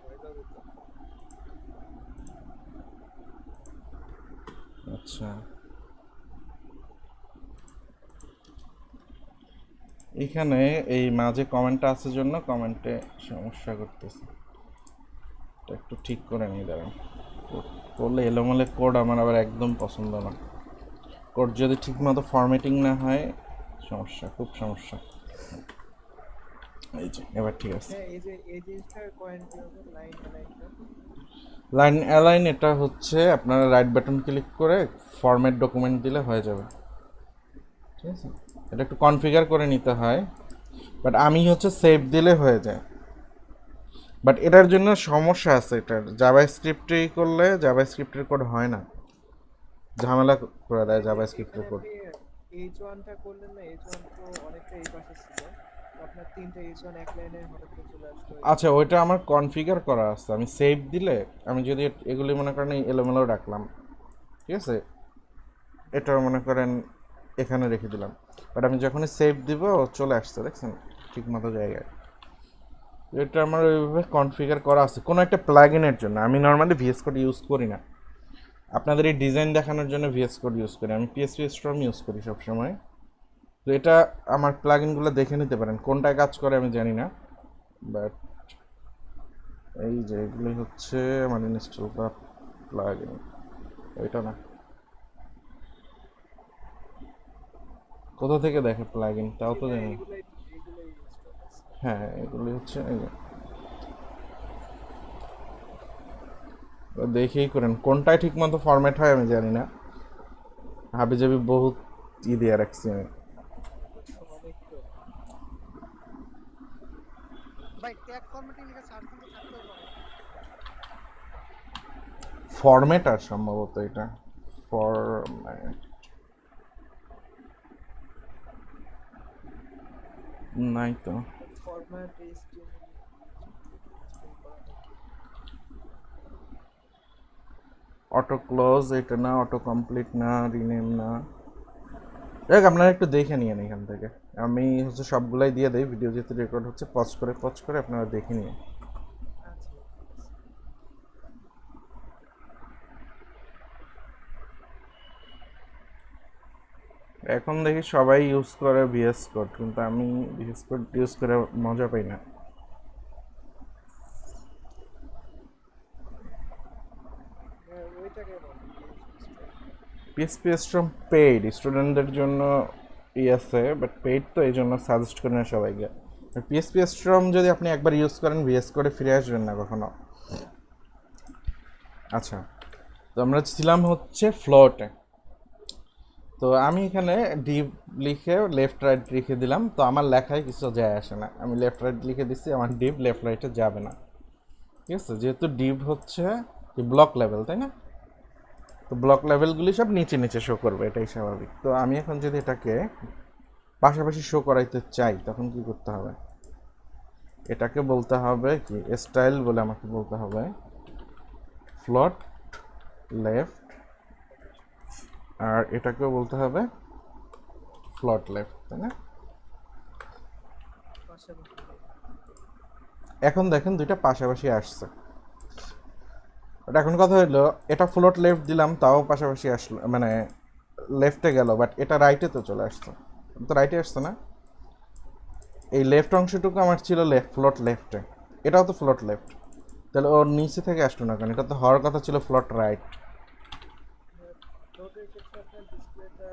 [SPEAKER 3] ভয় দাও দিত।
[SPEAKER 1] আচ্ছা, এখানে এই মাঝে কমেন্টটা আছে জন্য কমেন্টে সমস্যা করতেছে, এটা একটু ঠিক করে নিয়ে দাঁড়ান। করলে এলোমেলো কোড আমার আবার একদম পছন্দ না। কোড যদি ঠিক মতো ফরম্যাটিং না হয় সমস্যা, খুব সমস্যা। এই যে এবার ঠিক আছে।
[SPEAKER 3] হ্যাঁ এই যে এই জিনিসটা কয়েন কিভাবে লাইন অ্যালাইনটা?
[SPEAKER 1] লাইন অ্যালাইন এটা হচ্ছে আপনারা রাইট বাটন ক্লিক করে ফরম্যাট ডকুমেন্ট দিলে হয়ে যাবে, ঠিক আছে? এটা একটু কনফিগার করে নিতে হয়, বাট আমি হচ্ছে সেভ দিলে হয়ে যায়। বাট এটার জন্য সমস্যা আছে, এটার জাভা স্ক্রিপ্টে করলে জাভা স্ক্রিপ্টের কোড হয় না, ঝামেলা করে দেয় জাভা স্ক্রিপ্টের
[SPEAKER 3] এখানে
[SPEAKER 1] কোড।
[SPEAKER 3] আপনি H1টা করলেন না, H1 তো অনেকটা এই পাশে ছিল, তো আপনার তিনটা H1 এক লাইনে হঠাৎ করে চলে আসলো।
[SPEAKER 1] আচ্ছা, ওইটা আমার কনফিগার করা আছে, আমি সেভ দিলে আমি যদি এগুলি মনে করেন এই এলোমেলো রাখলাম, ঠিক আছে, এটা মনে করেন এখানে রেখে দিলাম, বাট আমি যখনই সেভ দিব চলে আসছে, দেখছেন ঠিক মতো জায়গায়। এটা আমার ওইভাবে কনফিগার করা আছে কোনো একটা প্লাগইনের জন্য। আমি নর্মালি ভিএস কোড ইউজ করি না, আপনাদের এই ডিজাইন দেখানোর জন্য ভিএস কোড ইউজ করি, আমি পিএসপি স্টর্ম ইউজ করি সবসময়। তো এটা আমার প্লাগইনগুলো দেখে নিতে পারেন, কোনটায় কাজ করে আমি জানি না, বাট এই যে এগুলি হচ্ছে আমার ইনস্টল করা প্লাগইন, ওইটা না। কোথা থেকে দেখে প্লাগইন তাও তো জানি না।
[SPEAKER 3] এগুলাই এগুলাই ইনস্টল আছে।
[SPEAKER 1] হ্যাঁ, এগুলি হচ্ছে এই যে, দেখেই করেন, কোনটায় ঠিক মতো ফরম্যাট হয় আমি জানি না, হাবি জাবি বহুত দিয়ে রাখছি আমি।
[SPEAKER 3] অনেক তো
[SPEAKER 5] ভাই ট্যাগ ফরম্যাটিং লিখে
[SPEAKER 1] ফরম্যাটার সম্ভবত এটা, ফরম্যাট নাই তো।
[SPEAKER 3] ফরম্যাট এইচটিএমএল করা নাকি?
[SPEAKER 1] অটো ক্লোজ এটা না, অটো কমপ্লিট না, রিনেম না। দেখ আপনারা একটু দেখে নিয়েন এখান থেকে, আমি হচ্ছে সবগুলাই দিয়ে দেই, ভিডিও যেহেতু রেকর্ড হচ্ছে পজ করে আপনারা দেখে নিন।
[SPEAKER 3] আচ্ছা
[SPEAKER 1] এখন দেখি সবাই ইউজ করে ভিএস কোড, কিন্তু আমি ভিএস কোড ইউজ করে মজা পাই না।
[SPEAKER 3] ওইটাকে বলে
[SPEAKER 1] পিএসপি স্ট্রম পেইড স্টুডেন্টদের জন্য আছে, বাট পেইড তো এই জন্য সাজেস্ট করি না সবাইকে। পিএসপি স্ট্রম যদি আপনি একবার ইউজ করেন ভিএস কোডে ফিরে আসবেন না কখনো। আচ্ছা, তো আমরা ছিলাম হচ্ছে ফ্লোটে। তো আমি এখানে ডিপ লিখে লেফট রাইট লিখে দিলাম, তো আমার লেখায় কিছু যায় আসে না, আমি লেফট রাইট লিখে দিচ্ছি, আমার ডিপ লেফট রাইটে যাবে না। ঠিক আছে, যেহেতু ডিপ হচ্ছে ব্লক লেভেল, তাই না? তো ব্লক লেভেলগুলি সব নিচে নিচে শো করবে, এটাই স্বাভাবিক। তো আমি এখন যদি এটাকে পাশাপাশি শো করাইতে চাই তখন কি করতে হবে? এটাকে বলতে হবে কি স্টাইল বলে আমাকে বলতে হবে ফ্লোট লেফট, আর এটাকেও বলতে হবে ফ্লোট লেফট, তাই না?
[SPEAKER 3] পাশাপাশি।
[SPEAKER 1] এখন দেখেন দুইটা পাশাপাশি আসছে। বাট এখন কথা হলো এটা ফ্লোট লেফট দিলাম তাও পাশাপাশি আসলো, মানে লেফটে গেল, বাট এটা রাইটে তো চলে আসছে, তো রাইটে আসছে না। এই লেফট অংশটুকু আমার ছিল ফ্লোট লেফটে, এটাও তো ফ্লোট লেফট, তাহলে ওর নিচে থেকে আসলো না কেন? এটা তো হওয়ার কথা ছিল ফ্লোট রাইট।
[SPEAKER 3] ফ্লোটের ক্ষেত্রে আপনার ডিসপ্লেটা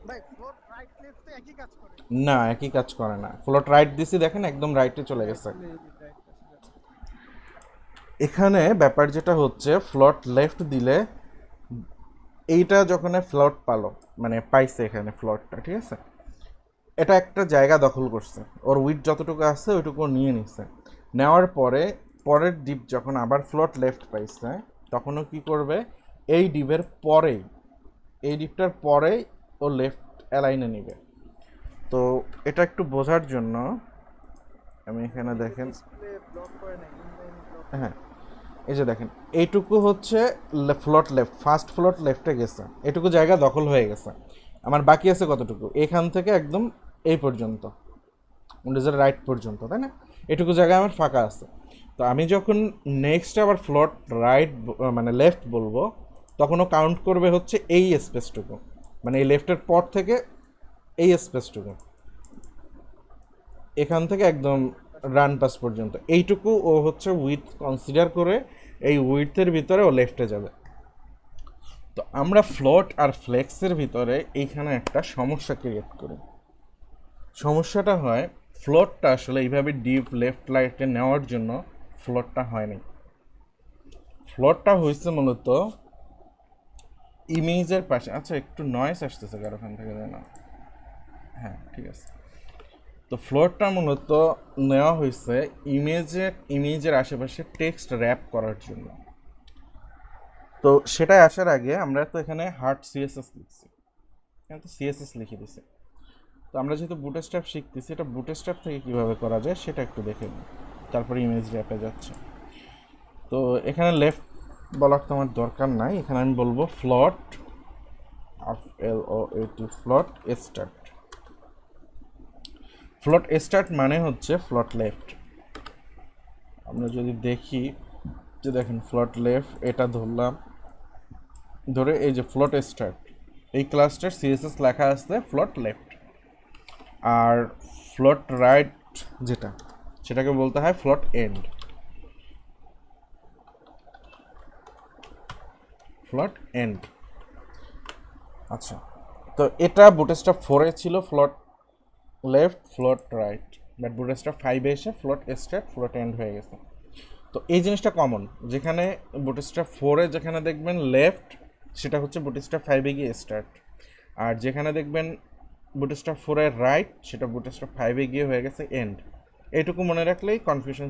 [SPEAKER 5] ভাই ফ্লোট রাইট লেফট তো একই কাজ করে।
[SPEAKER 1] না, একই কাজ করে না। ফ্লোট রাইট দিছি দেখেন একদম রাইটে চলে গেছে। এখানে ব্যাপার যেটা হচ্ছে ফ্লোট লেফট দিলে এইটা যখন ফ্লোট পালো, মানে পাইছে এখানে ফ্লোটটা, ঠিক আছে, এটা একটা জায়গা দখল করছে, ওর উইথ যতটুকু আছে ওইটুকু নিয়ে নিছে। নেওয়ার পরে পরের ডিপ যখন আবার ফ্লোট লেফট পাইছে তখনও কি করবে, এই ডিপের পরেই, এই ডিপটার পরেই ও লেফট অ্যালাইনে নিবে। তো এটা একটু বোঝার জন্য আমি এখানে দেখেন,
[SPEAKER 3] ডিসপ্লে ব্লক করে না, ইনলাইন ব্লক।
[SPEAKER 1] হ্যাঁ এই যে দেখেন এইটুকু হচ্ছে ফ্লোট লেফট, ফার্স্ট ফ্লোট লেফটে গেছে, এটুকু জায়গা দখল হয়ে গেছে। আমার বাকি আছে কতটুকু, এখান থেকে একদম এই পর্যন্ত, উইন্ডোজের রাইট পর্যন্ত, তাই না? এটুকু জায়গায় আমার ফাঁকা আছে। তো আমি যখন নেক্সট আবার ফ্লোট রাইট মানে লেফট বলবো তখন ও কাউন্ট করবে হচ্ছে এই স্পেসটুকু, মানে এই লেফটের পর থেকে এই স্পেসটুকু, এখান থেকে একদম রান পাস পর্যন্ত এইটুকু ও হচ্ছে উইথ কনসিডার করে এই উইথের ভিতরে ও লেফটে যাবে। তো আমরা ফ্লোট আর ফ্লেক্সের ভিতরে এইখানে একটা সমস্যা ক্রিয়েট করি। সমস্যাটা হয় ফ্লোটটা আসলে এইভাবে ডিপ লেফট রাইটে নেওয়ার জন্য ফ্লোটটা হয়নি। ফ্লোটটা হয়েছে মূলত ইমেজের পাশে। আচ্ছা একটু নয়েস আসতেছে কার ওখান থেকে যেন, হ্যাঁ ঠিক আছে। তো ফ্লোটটা মূলত নেওয়া হয়েছে ইমেজের আশেপাশে টেক্সট র্যাপ করার জন্য। তো সেটাই আসার আগে আমরা তো এখানে হার্ড সিএসএস লিখছি, এখানে তো সিএসএস লিখে দিছি। তো আমরা যেহেতু বুটস্ট্র্যাপ শিখতেছি, এটা বুটস্ট্র্যাপ থেকে কীভাবে করা যায় সেটা একটু দেখে নিই, তারপরে ইমেজ র্যাপে যাচ্ছে। তো এখানে লেফট বলার তো আমার দরকার নাই, এখানে আমি বলবো float FLOAT float start. Float start মানে হচ্ছে ফ্লোট লেফট। আমরা যদি দেখি যে দেখেন ফ্লোট লেফট এটা ধরলাম, ধরে এই যে ফ্লোট স্টার্ট, এই ক্লাসটার সিএসএস লেখা আসছে ফ্লোট লেফট। আর ফ্লোট রাইট যেটা, সেটাকে বলতে হয় ফ্লোট এন্ড। Float and. আচ্ছা, তো এটা বুটস্ট্র্যাপ 4-এ ছিল float left float right, but Bootstrap 5-এ এসে ফ্লোট স্টার্ট ফ্লোট এন্ড হয়ে গেছে। তো এই জিনিসটা কমন, যেখানে বুটস্ট্র্যাপ 4-এ যেখানে দেখবেন লেফট সেটা হচ্ছে বুটস্ট্র্যাপ 5-এ গিয়ে স্টার্ট, আর যেখানে দেখবেন বুটস্ট্র্যাপ 4-এর রাইট সেটা বুটস্ট্র্যাপ 5-এ গিয়ে হয়ে গেছে এন্ড। এইটুকু মনে রাখলেই কনফিউশন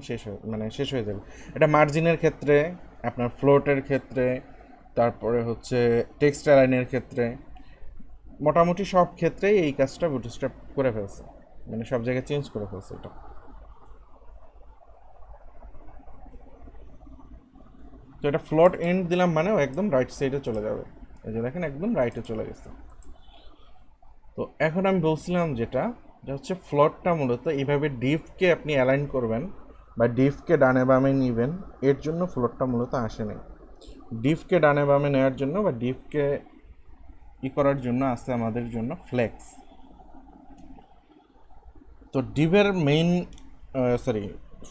[SPEAKER 1] শেষ হয়ে যাবে। এটা মার্জিনের ক্ষেত্রে, আপনার ফ্লোটের ক্ষেত্রে, তারপরে হচ্ছে টেক্সট অ্যালাইনের ক্ষেত্রে, মোটামুটি সব ক্ষেত্রেই এই কাজটা বুটস্ট্র্যাপ করে ফেলছে, মানে সব জায়গায় চেঞ্জ করে ফেলছে এটা। তো এটা ফ্লোট এন্ড দিলাম মানে ও একদম রাইট সাইডে চলে যাবে। এই যে দেখেন একদম রাইটে চলে গেছে। তো এখন আমি বলছিলাম যেটা হচ্ছে ফ্লোটটা মূলত এইভাবে ডিফকে আপনি অ্যালাইন করবেন বা ডিফকে ডানে বামে নিবেন, এর জন্য ফ্লোটটা মূলত আসে নাই। ডিফকে ডানে বামে নেওয়ার জন্য বা ডিফকে করার জন্য আছে আমাদের জন্য ফ্লেক্স। তো ডিভের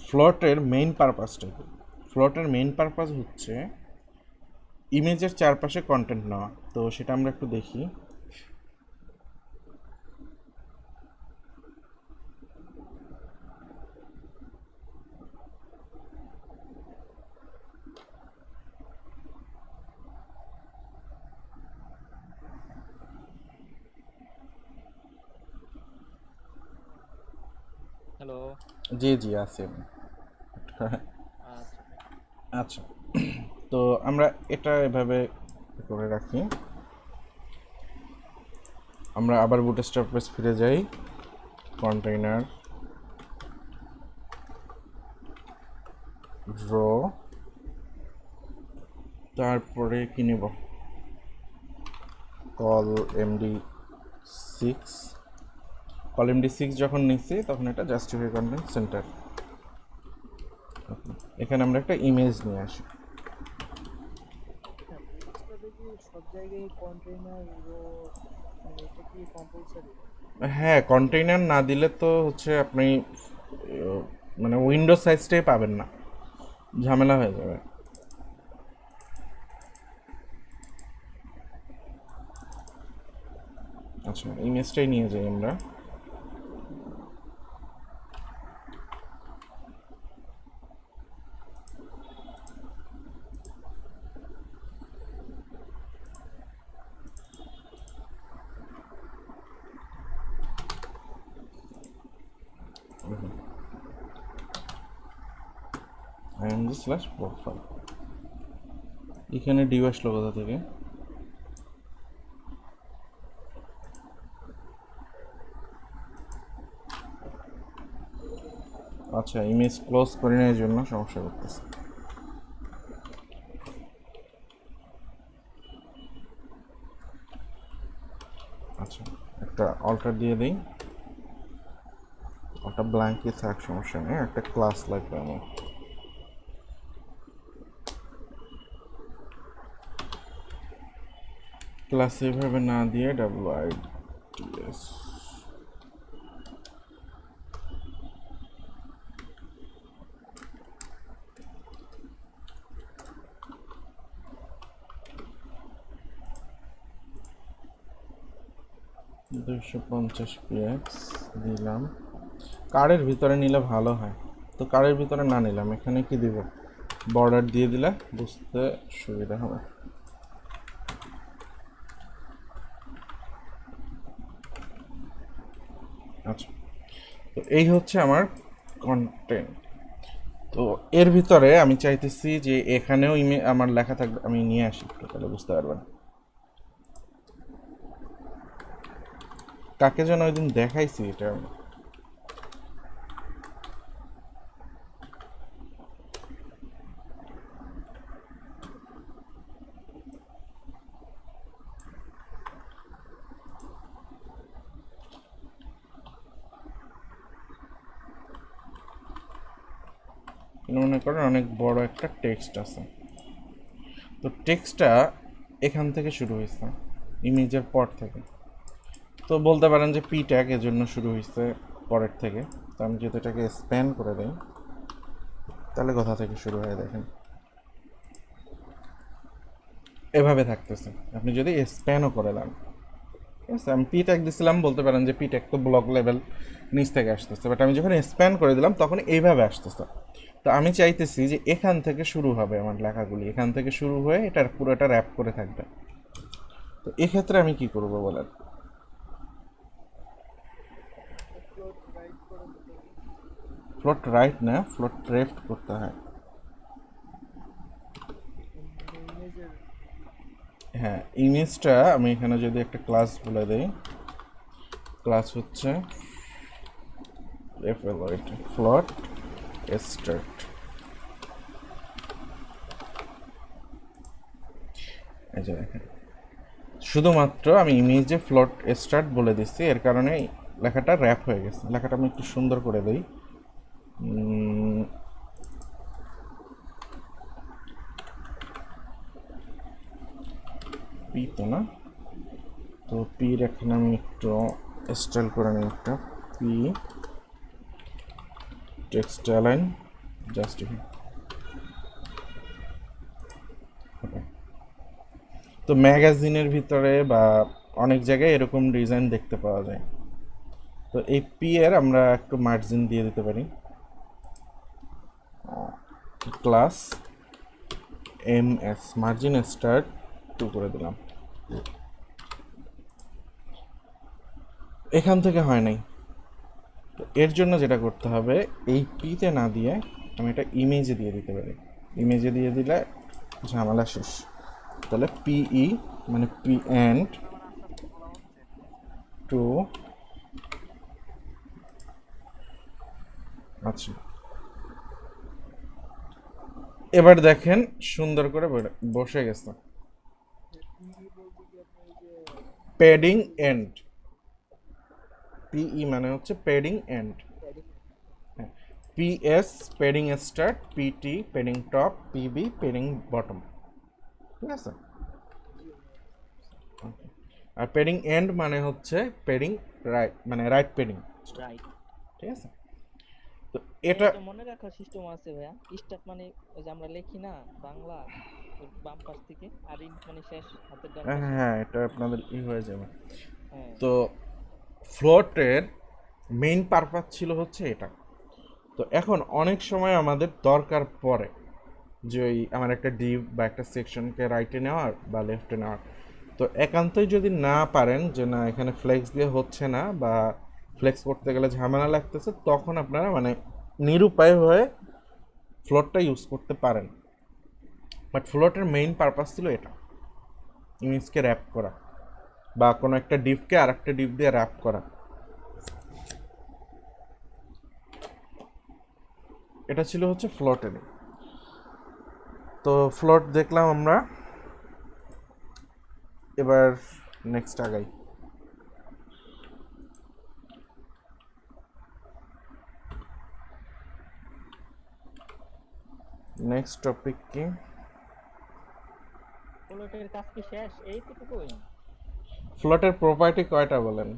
[SPEAKER 1] ফ্লোটের মেইন পারপাসটা কি? ফ্লোটের মেইন পারপাস হচ্ছে ইমেজের চারপাশে কন্টেন্ট নেওয়া। তো সেটা আমরা একটু দেখি।
[SPEAKER 2] হ্যালো।
[SPEAKER 1] জি জি আছে আমি।
[SPEAKER 2] আচ্ছা।
[SPEAKER 1] আচ্ছা, তো আমরা এটা এভাবে করে রাখি। আমরা আবার বুটস্ট্র্যাপ পেজ ফিরে যাই, কন্টেইনার, ড্র, তারপরে কি নেব, কল MD6 যখন নিচ্ছি তখন এটা জাস্টিফাই কন্টেন্ট সেন্টার। এখানে আমরা একটা ইমেজ নিয়ে আসি।
[SPEAKER 3] হ্যাঁ, বুটস্ট্র্যাপে কি সব জায়গায় কন্টেইনার রো মানে এটা কি কম্পালসারি?
[SPEAKER 1] হ্যাঁ, কন্টেইনার না দিলে তো হচ্ছে আপনি মানে উইন্ডো সাইজটাই পাবেন না, ঝামেলা হয়ে যাবে। আচ্ছা, ইমেজটাই নিয়ে যাই আমরা। img/profile, এখানে ডিউ আসলো কোথা থেকে? আচ্ছা, ইমেজ ক্লোজ করি না এই জন্য সমস্যা করতেছে। আচ্ছা, একটা অল্টার দিয়ে দিই, ওটা ব্ল্যাঙ্কই থাক, সমস্যা নেই। একটা ক্লাস লাগবে আমার। ক্লাস এইভাবে না দিয়ে WIDS, $250 দিলাম। কার্ডের ভিতরে নিলে ভালো হয়, তো কার্ডের ভিতরে না নিলাম, এখানে কি দিব, বর্ডার দিয়ে দিলে বুঝতে সুবিধা হবে। আচ্ছা, তো এই হচ্ছে আমার কন্টেন্ট। তো এর ভিতরে আমি চাইতেছি যে এখানেও আমার লেখা থাকবে, আমি নিয়ে আসি একটু, তাহলে বুঝতে পারবেন। কাকে যেন ওই দিন দেখাইছি এটা, মনে করেন অনেক বড় একটা টেক্সট আছে। তো টেক্সটটা এখান থেকে শুরু হয়েছে, ইমেজের পর থেকে। তো বলতে পারেন যে পি ট্যাগ এর জন্য শুরু হয়েছে পরের থেকে। তো আমি যদি এটাকে স্প্যান করে দিই তাহলে কোথা থেকে শুরু হয় দেখেন, এভাবে থাকতেছে। আপনি যদি স্প্যানও করে দেন, ঠিক আছে, আমি পি ট্যাগ দিছিলাম, বলতে পারেন যে পি ট্যাগ তো ব্লক লেভেল নিচ থেকে আসতেছে, বাট আমি যখন স্প্যান করে দিলাম তখন এইভাবে আসতেছে। তো আমি চাইতেছি যে এখান থেকে শুরু হবে আমার লেখাগুলি, এখান থেকে শুরু হয়ে এটার পুরোটা র্যাপ করে থাকবে। তো এক্ষেত্রে আমি কি করব বলেন?
[SPEAKER 3] ফ্লোট রাইট করে দিতে হবে।
[SPEAKER 1] ফ্লোট রাইট না, ফ্লোট লেফট করতে হয়।
[SPEAKER 3] ইমেজের
[SPEAKER 1] হ্যাঁ, ইমেজটা আমি এখানে যদি একটা ক্লাস বলে দেই, ক্লাস হচ্ছে ফ্লোট স্টার্ট। এই যে দেখেন, শুধুমাত্র আমি ইমেজে ফ্লোট স্টার্ট বলে দিচ্ছি, এর কারণে লেখাটা র্যাপ হয়ে গেছে। লেখাটা আমি একটু সুন্দর করে দিই। পি তো না, তো পির এখানে আমি একটু স্টাইল করে নিই, একটা পি টেক্সট অ্যালাইন জাস্টিফাই। তো ম্যাগাজিনের ভিতরে বা অনেক জায়গায় এরকম ডিজাইন দেখতে পাওয়া যায়। তো এই পি এর আমরা একটু মার্জিন দিয়ে দিতে পারি, class M S margin start 2 করে দিলাম। এখান থেকে হয় নাই, তো এর জন্য যেটা করতে হবে, এই পিতে না দিয়ে আমি এটা ইমেজে দিয়ে দিতে পারি। ইমেজে দিয়ে দিলে ঝামেলা শেষ। তাহলে পিই মানে পি এন্ড টু, আচ্ছা এবার দেখেন সুন্দর করে বসে গেছে।
[SPEAKER 3] পিই বলতে কি আপনি ওই যে
[SPEAKER 1] প্যাডিং এন্ড, পিই মানে হচ্ছে padding end.
[SPEAKER 3] Padding
[SPEAKER 1] PS padding start, PT padding top, PB padding bottom, ঠিক আছে। Okay. আর প্যাডিং এন্ড মানে হচ্ছে প্যাডিং রাইট, মানে রাইট প্যাডিং,
[SPEAKER 2] রাইট।
[SPEAKER 1] ঠিক আছে। তো এটা
[SPEAKER 2] এটা মনে রাখার সিস্টেম আছে ভাইয়া। স্টার্ট মানে ওই যে আমরা লিখি না বাংলা, ওই বাম পাশ থেকে, আর ইন্ট মানে শেষ হাতের ডান পাশে।
[SPEAKER 1] হ্যাঁ, এটা আপনাদের হয়ে যাবে।
[SPEAKER 2] হ্যাঁ,
[SPEAKER 1] তো ফ্লোটের মেইন পারপাস ছিল হচ্ছে এটা। তো এখন অনেক সময় আমাদের দরকার পড়ে যে ওই আমার একটা ডিভ বা একটা সেকশনকে রাইটে নেওয়ার বা লেফটে নেওয়ার। তো একান্তই যদি না পারেন যে না এখানে ফ্লেক্স দিয়ে হচ্ছে না বা ফ্লেক্স করতে গেলে ঝামেলা লাগতেছে, তখন আপনারা মানে নিরুপায় হয়ে ফ্লোটটা ইউজ করতে পারেন। বাট ফ্লোটের মেইন পারপাস ছিল এটা, ইমেজকে র্যাপ করা বা কোনো একটা ডিভকে আর একটা ডিভ দিয়ে র্যাপ করা। এটা ছিল হচ্ছে ফ্লোটের। তো ফ্লোট দেখলাম আমরা, এবার নেক্সট আগাই। নেক্সট টপিক কি?
[SPEAKER 2] ফ্লোটের কাজ কি শেষ? এইটুকুই।
[SPEAKER 1] ফ্লোটের প্রপার্টি কয়টা বলেন?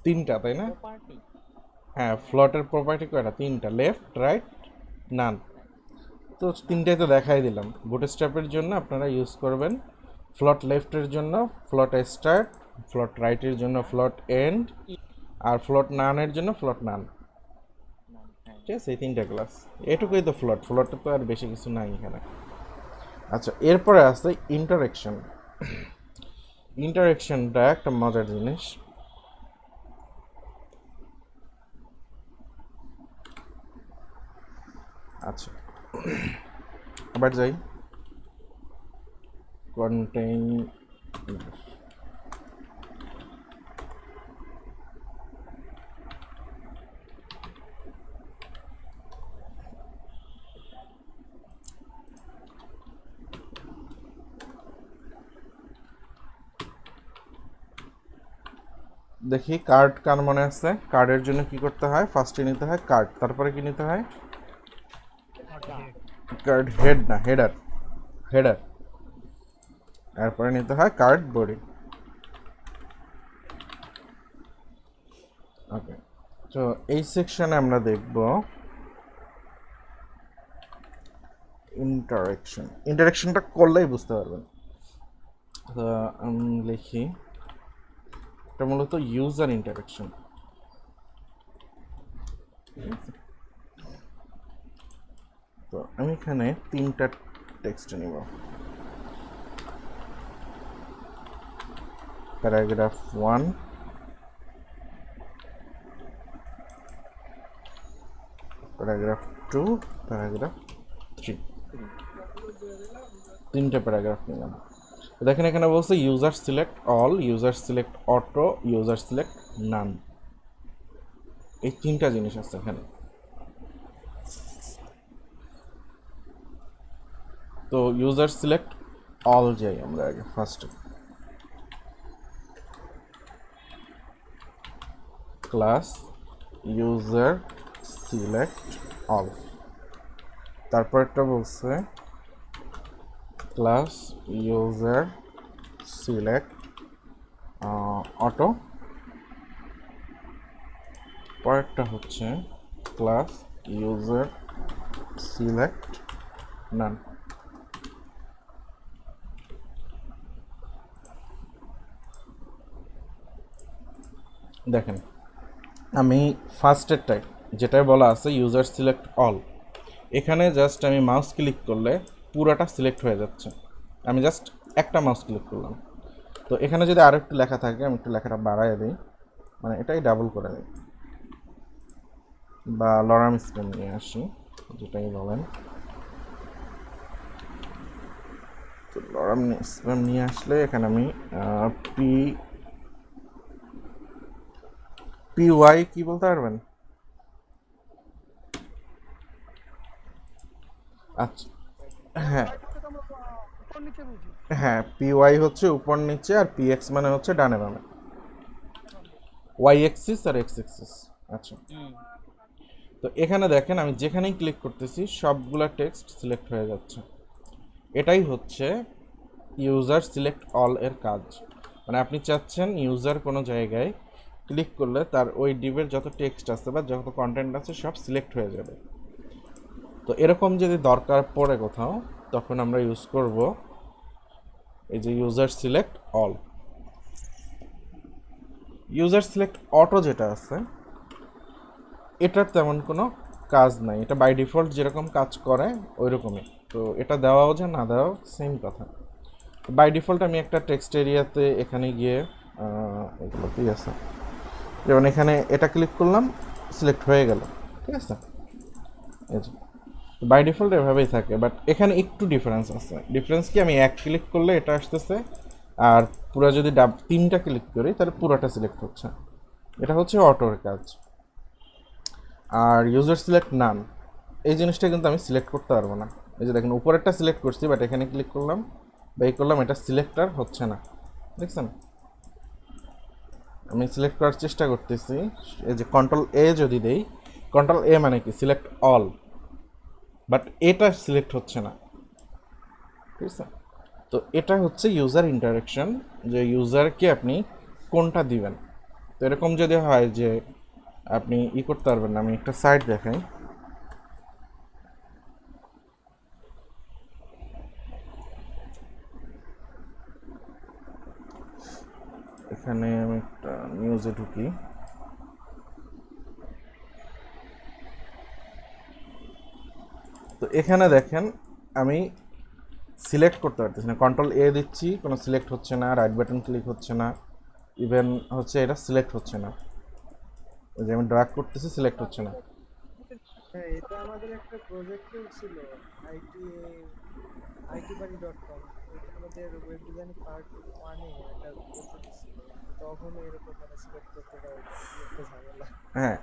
[SPEAKER 1] 3টা, তাই না?
[SPEAKER 2] প্রপার্টি।
[SPEAKER 1] হ্যাঁ, ফ্লোটের প্রপার্টি কয়টা? 3টা, লেফট রাইট নান। তো 3টাই তো দেখাই দিলাম। বুটস্ট্র্যাপের জন্য আপনারা ইউজ করবেন ফ্লোট লেফটের জন্য ফ্লোট স্টার্ট, ফ্লোট রাইটের জন্য ফ্লোট এন্ড, আর ফ্লোট নানের জন্য ফ্লোট নান।
[SPEAKER 2] হ্যাঁ,
[SPEAKER 1] ঠিক আছে, এই 3টা ক্লাস। এটুকুই তো ফ্লোট, ফ্লোটে তো আর বেশি কিছু নাই এখানে। আচ্ছা, এরপরে আছে ইন্টারেকশন। ইন্টারেকশনটা একটা মজার জিনিস। আচ্ছা, আবার যাই কন্টেইন। দেখি কার্ড কার মনে আছে? কার্ডের জন্য কি করতে হয়? ফার্স্টে নিতে হয় কার্ড, তারপরে কি নিতে হয়? কার্ড হেড না, হেডার, হেডার, তারপরে নিতে হয় কার্ড বডি। ওকে, তো এই সেকশনে আমরা দেখব ইন্টারেকশন। ইন্টারেকশনটা করলেই বুঝতে পারবেন। তো আমি লিখি, এটা মূলত ইউজার ইন্টারেকশন। তো আমি এখানে 3টা টেক্সট নিব। প্যারাগ্রাফ 1, প্যারাগ্রাফ 2, প্যারাগ্রাফ 3, তিনটে প্যারাগ্রাফ নিলাম। দেখেন এখানে বলছে user select all, user select auto, user select none, এই তিনটা জিনিস আছে এখানে। তো ইউজার সিলেক্ট অল যাই আমরা আগে ফার্স্টে, ক্লাস ইউজার সিলেক্ট অল, তারপরটা বলছে ক্লাস ইউজার সিলেক্ট অটো, পরেরটা হচ্ছে ক্লাস ইউজার সিলেক্ট নান। দেখেন আমি ফার্স্টেরটাই যেটাই বলা আছে ইউজার সিলেক্ট অল, এখানে জাস্ট আমি মাউস ক্লিক করলে পুরাটা সিলেক্ট হয়ে যাচ্ছে, আমি জাস্ট একটা মাউস ক্লিক করলাম। তো এখানে যদি আরও একটু লেখা থাকে আমি একটু লেখাটা বাড়াই দিই, মানে এটাই ডাবল করে দিই, বা লরাম স্পেম নিয়ে আসি যেটাই বলেন। তো লরাম স্পেম নিয়ে আসলে এখানে আমি PY কি বলতে পারবেন? আচ্ছা হ্যাঁ
[SPEAKER 5] উপর নিচে বুঝি।
[SPEAKER 1] হ্যাঁ, PY হচ্ছে উপর নিচে, আর PX মানে হচ্ছে ডানে বামে, Y এক্সিস আর X এক্সিস। আচ্ছা, তো এখানে দেখেন আমি যেখানেই ক্লিক করতেছি সবগুলা টেক্সট সিলেক্ট হয়ে যাচ্ছে। এটাই হচ্ছে ইউজার সিলেক্ট অল এর কাজ। মানে আপনি চাচ্ছেন ইউজার কোনো জায়গায় ক্লিক করলে তার ওই ডিভের যত টেক্সট আছে বা যত কন্টেন্ট আছে সব সিলেক্ট হয়ে যাবে। তো এরকম যদি দরকার পড়ে কোথাও, তখন আমরা ইউজ করব এই যে user select all. User select auto যেটা আছে এটার তেমন কোনো কাজ নাই, এটা বাই ডিফল্ট যেরকম কাজ করে ওই রকমই। তো এটা দেওয়াও যে না দেওয়াও সেম কথা। বাই ডিফল্ট আমি একটা টেক্সট এরিয়াতে এখানে গিয়ে এগুলোতেই আছে, যেমন এখানে এটা ক্লিক করলাম সিলেক্ট হয়ে গেল, ঠিক আছে। এই যে বাই ডিফল্ট এভাবেই থাকে, বাট এখানে একটু ডিফারেন্স আছে। ডিফারেন্স কি, আমি এক ক্লিক করলে এটা আসতেছে, আর পুরো যদি তিনটা ক্লিক করি তাহলে পুরোটা সিলেক্ট হচ্ছে। এটা হচ্ছে অটোর কাজ। আর ইউজার সিলেক্ট নান, এই জিনিসটা কিন্তু আমি সিলেক্ট করতে পারবো না। এই যে দেখেন উপরেরটা সিলেক্ট করছি, বাট এখানে ক্লিক করলাম বা এই করলাম, এটা সিলেক্টার হচ্ছে না, দেখছেন। আমি সিলেক্ট করার চেষ্টা করতেছি, এই যে কন্ট্রোল এ যদি দেই, কন্ট্রোল এ মানে কি সিলেক্ট অল, বাট এটা সিলেক্ট হচ্ছে না, ঠিক আছে। তো এটা হচ্ছে ইউজার ইন্টারাকশন, যে ইউজারকে আপনি কোনটা দিবেন। তো এরকম যদি হয় যে আপনি করতে পারবেন না, আমি একটা সাইট দেখাই। এখানে আমি একটা নিউজে ঢুকি, তো এখানে দেখেন আমি সিলেক্ট করতে পারতেছি না, কন্ট্রোল এ দিচ্ছি কোনো সিলেক্ট হচ্ছে না, রাইট বাটন ক্লিক হচ্ছে না, ইভেন হচ্ছে এটা সিলেক্ট হচ্ছে না, যে আমি ড্র্যাগ করতেছি সিলেক্ট হচ্ছে না।
[SPEAKER 3] হ্যাঁ, এটা আমাদের একটা প্রজেক্টেও ছিল, itbuddy.com। এটা আমাদের ওয়েব ডিজাইন পার্ট 1 এ একটা প্রজেক্ট ছিল, তখন এরকম মানে সিলেক্ট করতে পারে একটা ঝামেলা।
[SPEAKER 1] হ্যাঁ,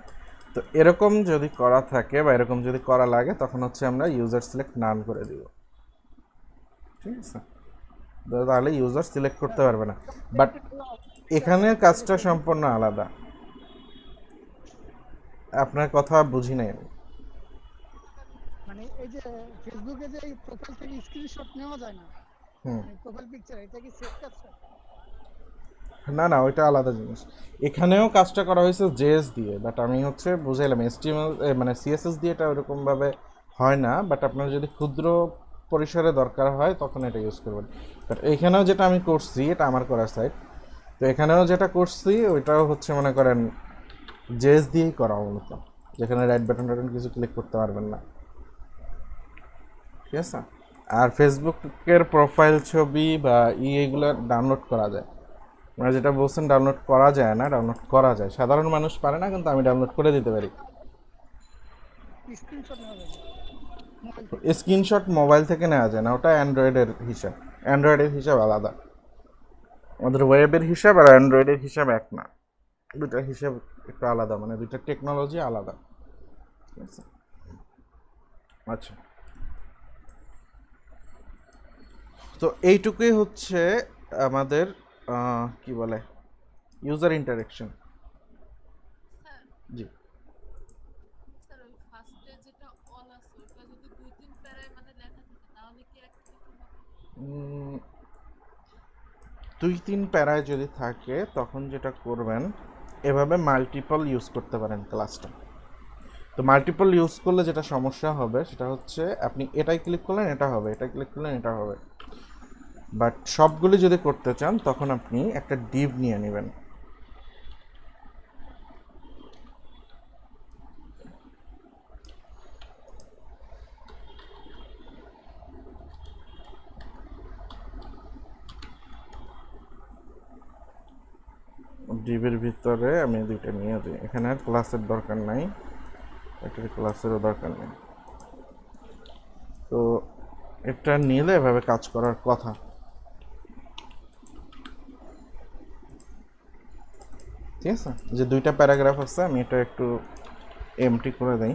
[SPEAKER 1] তো এরকম যদি করা থাকে বা এরকম যদি করা লাগে, তখন হচ্ছে আমরা ইউজার সিলেক্ট নান করে দিব, ঠিক আছে। তাহলে ইউজার সিলেক্ট করতে পারবে না, বাট এখানে কাজটা সম্পূর্ণ আলাদা। আপনার কথা বুঝি নাই আমি।
[SPEAKER 5] মানে এই যে ফেসবুকে যে এই প্রোফাইল থেকে স্ক্রিনশট নেওয়া যায় না, প্রোফাইল পিকচার, এটা কি সেভ কাজটা?
[SPEAKER 1] না না, ওইটা আলাদা জিনিস। এখানেও কাজটা করা হয়েছে জেএস দিয়ে, বাট আমি হচ্ছে বুঝাইলাম এসটিএমএল মানে সিএসএস দিয়ে এটা ওরকমভাবে হয় না, বাট আপনার যদি ক্ষুদ্র পরিসরে দরকার হয় তখন এটা ইউজ করবেন। বাট এখানেও যেটা আমি করছি এটা আমার করা সাইট, তো এখানেও যেটা করছি ওইটাও হচ্ছে মনে করেন জেএস দিয়েই করা মূলত, যেখানে রাইট বাটন টাটন কিছু ক্লিক করতে পারবেন না, ঠিক আছে। আর ফেসবুকের প্রোফাইল ছবি বা এইগুলো ডাউনলোড করা যায়, মানে যেটা বলছেন ডাউনলোড করা যায় না, ডাউনলোড করা যায়, সাধারণ মানুষ পারে না, কিন্তু আমি ডাউনলোড করে দিতে পারি।
[SPEAKER 5] স্ক্রিনশট নেওয়া যায় না মোবাইল থেকে।
[SPEAKER 1] স্ক্রিনশট মোবাইল থেকে নেওয়া যায় না, ওটা অ্যান্ড্রয়েডের হিসাব। অ্যান্ড্রয়েডের হিসাব আলাদা, আমাদের ওয়েবের হিসাব আর অ্যান্ড্রয়েডের হিসাব এক না, দুটার হিসাব একটু আলাদা, মানে দুইটা টেকনোলজি আলাদা। ঠিক আছে? আচ্ছা, তো এইটুকুই হচ্ছে আমাদের কি বলে ইউজার ইন্টারেকশন।
[SPEAKER 6] স্যার
[SPEAKER 1] জি,
[SPEAKER 6] স্যার ওই ফার্স্টে যেটা অল আছে ওটা যদি 2-3 প্যারায় মানে লেখা থাকে তাহলে কি এক ক্লিকে হবে?
[SPEAKER 1] 2-3 প্যারায় যদি থাকে তখন যেটা করবেন, এভাবে মাল্টিপল ইউজ করতে পারেন ক্লাসটা। তো মাল্টিপল ইউজ করলে যেটা সমস্যা হবে সেটা হচ্ছে আপনি এটাই ক্লিক করলেন এটা হবে, এটাই ক্লিক করলেন এটা হবে, বাট সবগুলি যদি করতে চান তখন আপনি একটা ডিভ নিয়ে নেবেন। ডিভের ভিতরে আমি দুইটা নিয়ে যাই, এখানে আর ক্লাসের দরকার নাই, এটার ক্লাসেরও দরকার নেই। তো এটা নিলে এভাবে কাজ করার কথা। ঠিক আছে, যে দুইটা প্যারাগ্রাফ আছে আমি এটা একটু এমটি করে দেই।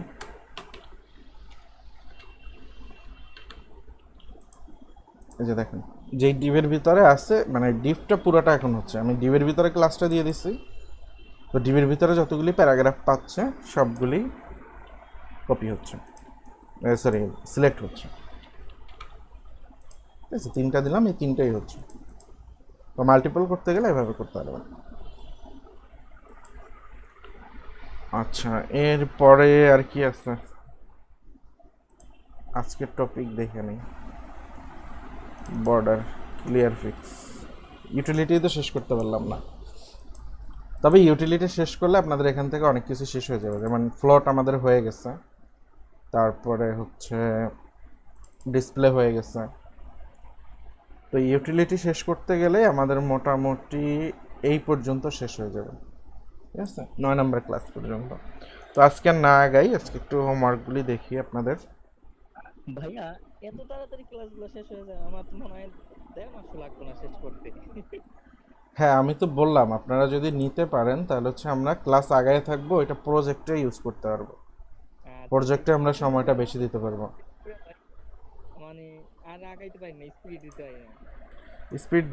[SPEAKER 1] এই যে দেখেন, যেই ডিভের ভিতরে আছে, মানে ডিভটা পুরোটা এখন হচ্ছে, আমি ডিভের ভিতরে ক্লাসটা দিয়ে দিচ্ছি। তো ডিভের ভিতরে যতগুলি প্যারাগ্রাফ পাচ্ছে সবগুলি কপি হচ্ছে, সরি সিলেক্ট হচ্ছে। ঠিক আছে, তিনটা দিলাম, এই তিনটাই হচ্ছে। তো মাল্টিপল করতে গেলে এভাবে করতে পারবেন। আচ্ছা, এরপরে আর কি আছে, আজকের টপিক দেখে নেই। বর্ডার, ক্লিয়ার ফিক্স, ইউটিলিটি তো শেষ করতে পারলাম না। তবে ইউটিলিটি শেষ করলে আপনাদের এখান থেকে অনেক কিছু শেষ হয়ে যাবে, যেমন ফ্লোট আমাদের হয়ে গেছে, তারপরে হচ্ছে ডিসপ্লে হয়ে গেছে। তো ইউটিলিটি শেষ করতে গেলে আমাদের মোটামুটি এই পর্যন্ত শেষ হয়ে যাবে। ঠিক আছে, 9 নম্বর ক্লাস পর্যন্ত। তো আজকে আর না আগাই, আজকে একটু হোমওয়ার্কগুলি দেখি আপনাদের।
[SPEAKER 2] ভাইয়া এত তাড়াতাড়ি ক্লাসগুলো শেষ হয়ে যায়? আমার তো মনে হয় 1.5 মাসও লাগবে না শেষ করতে।
[SPEAKER 1] হ্যাঁ, আমি তো বললাম আপনারা যদি নিতে পারেন তাহলে হচ্ছে আমরা ক্লাস আগায় থাকবো, এটা প্রজেক্টে ইউজ করতে পারবো,
[SPEAKER 2] আচ্ছা,
[SPEAKER 1] প্রজেক্টে আমরা সময়টা বেশি দিতে পারবো।
[SPEAKER 2] মানে আর আগাইতে পারি না, স্পিড দিতে পারি না।
[SPEAKER 1] স্পিড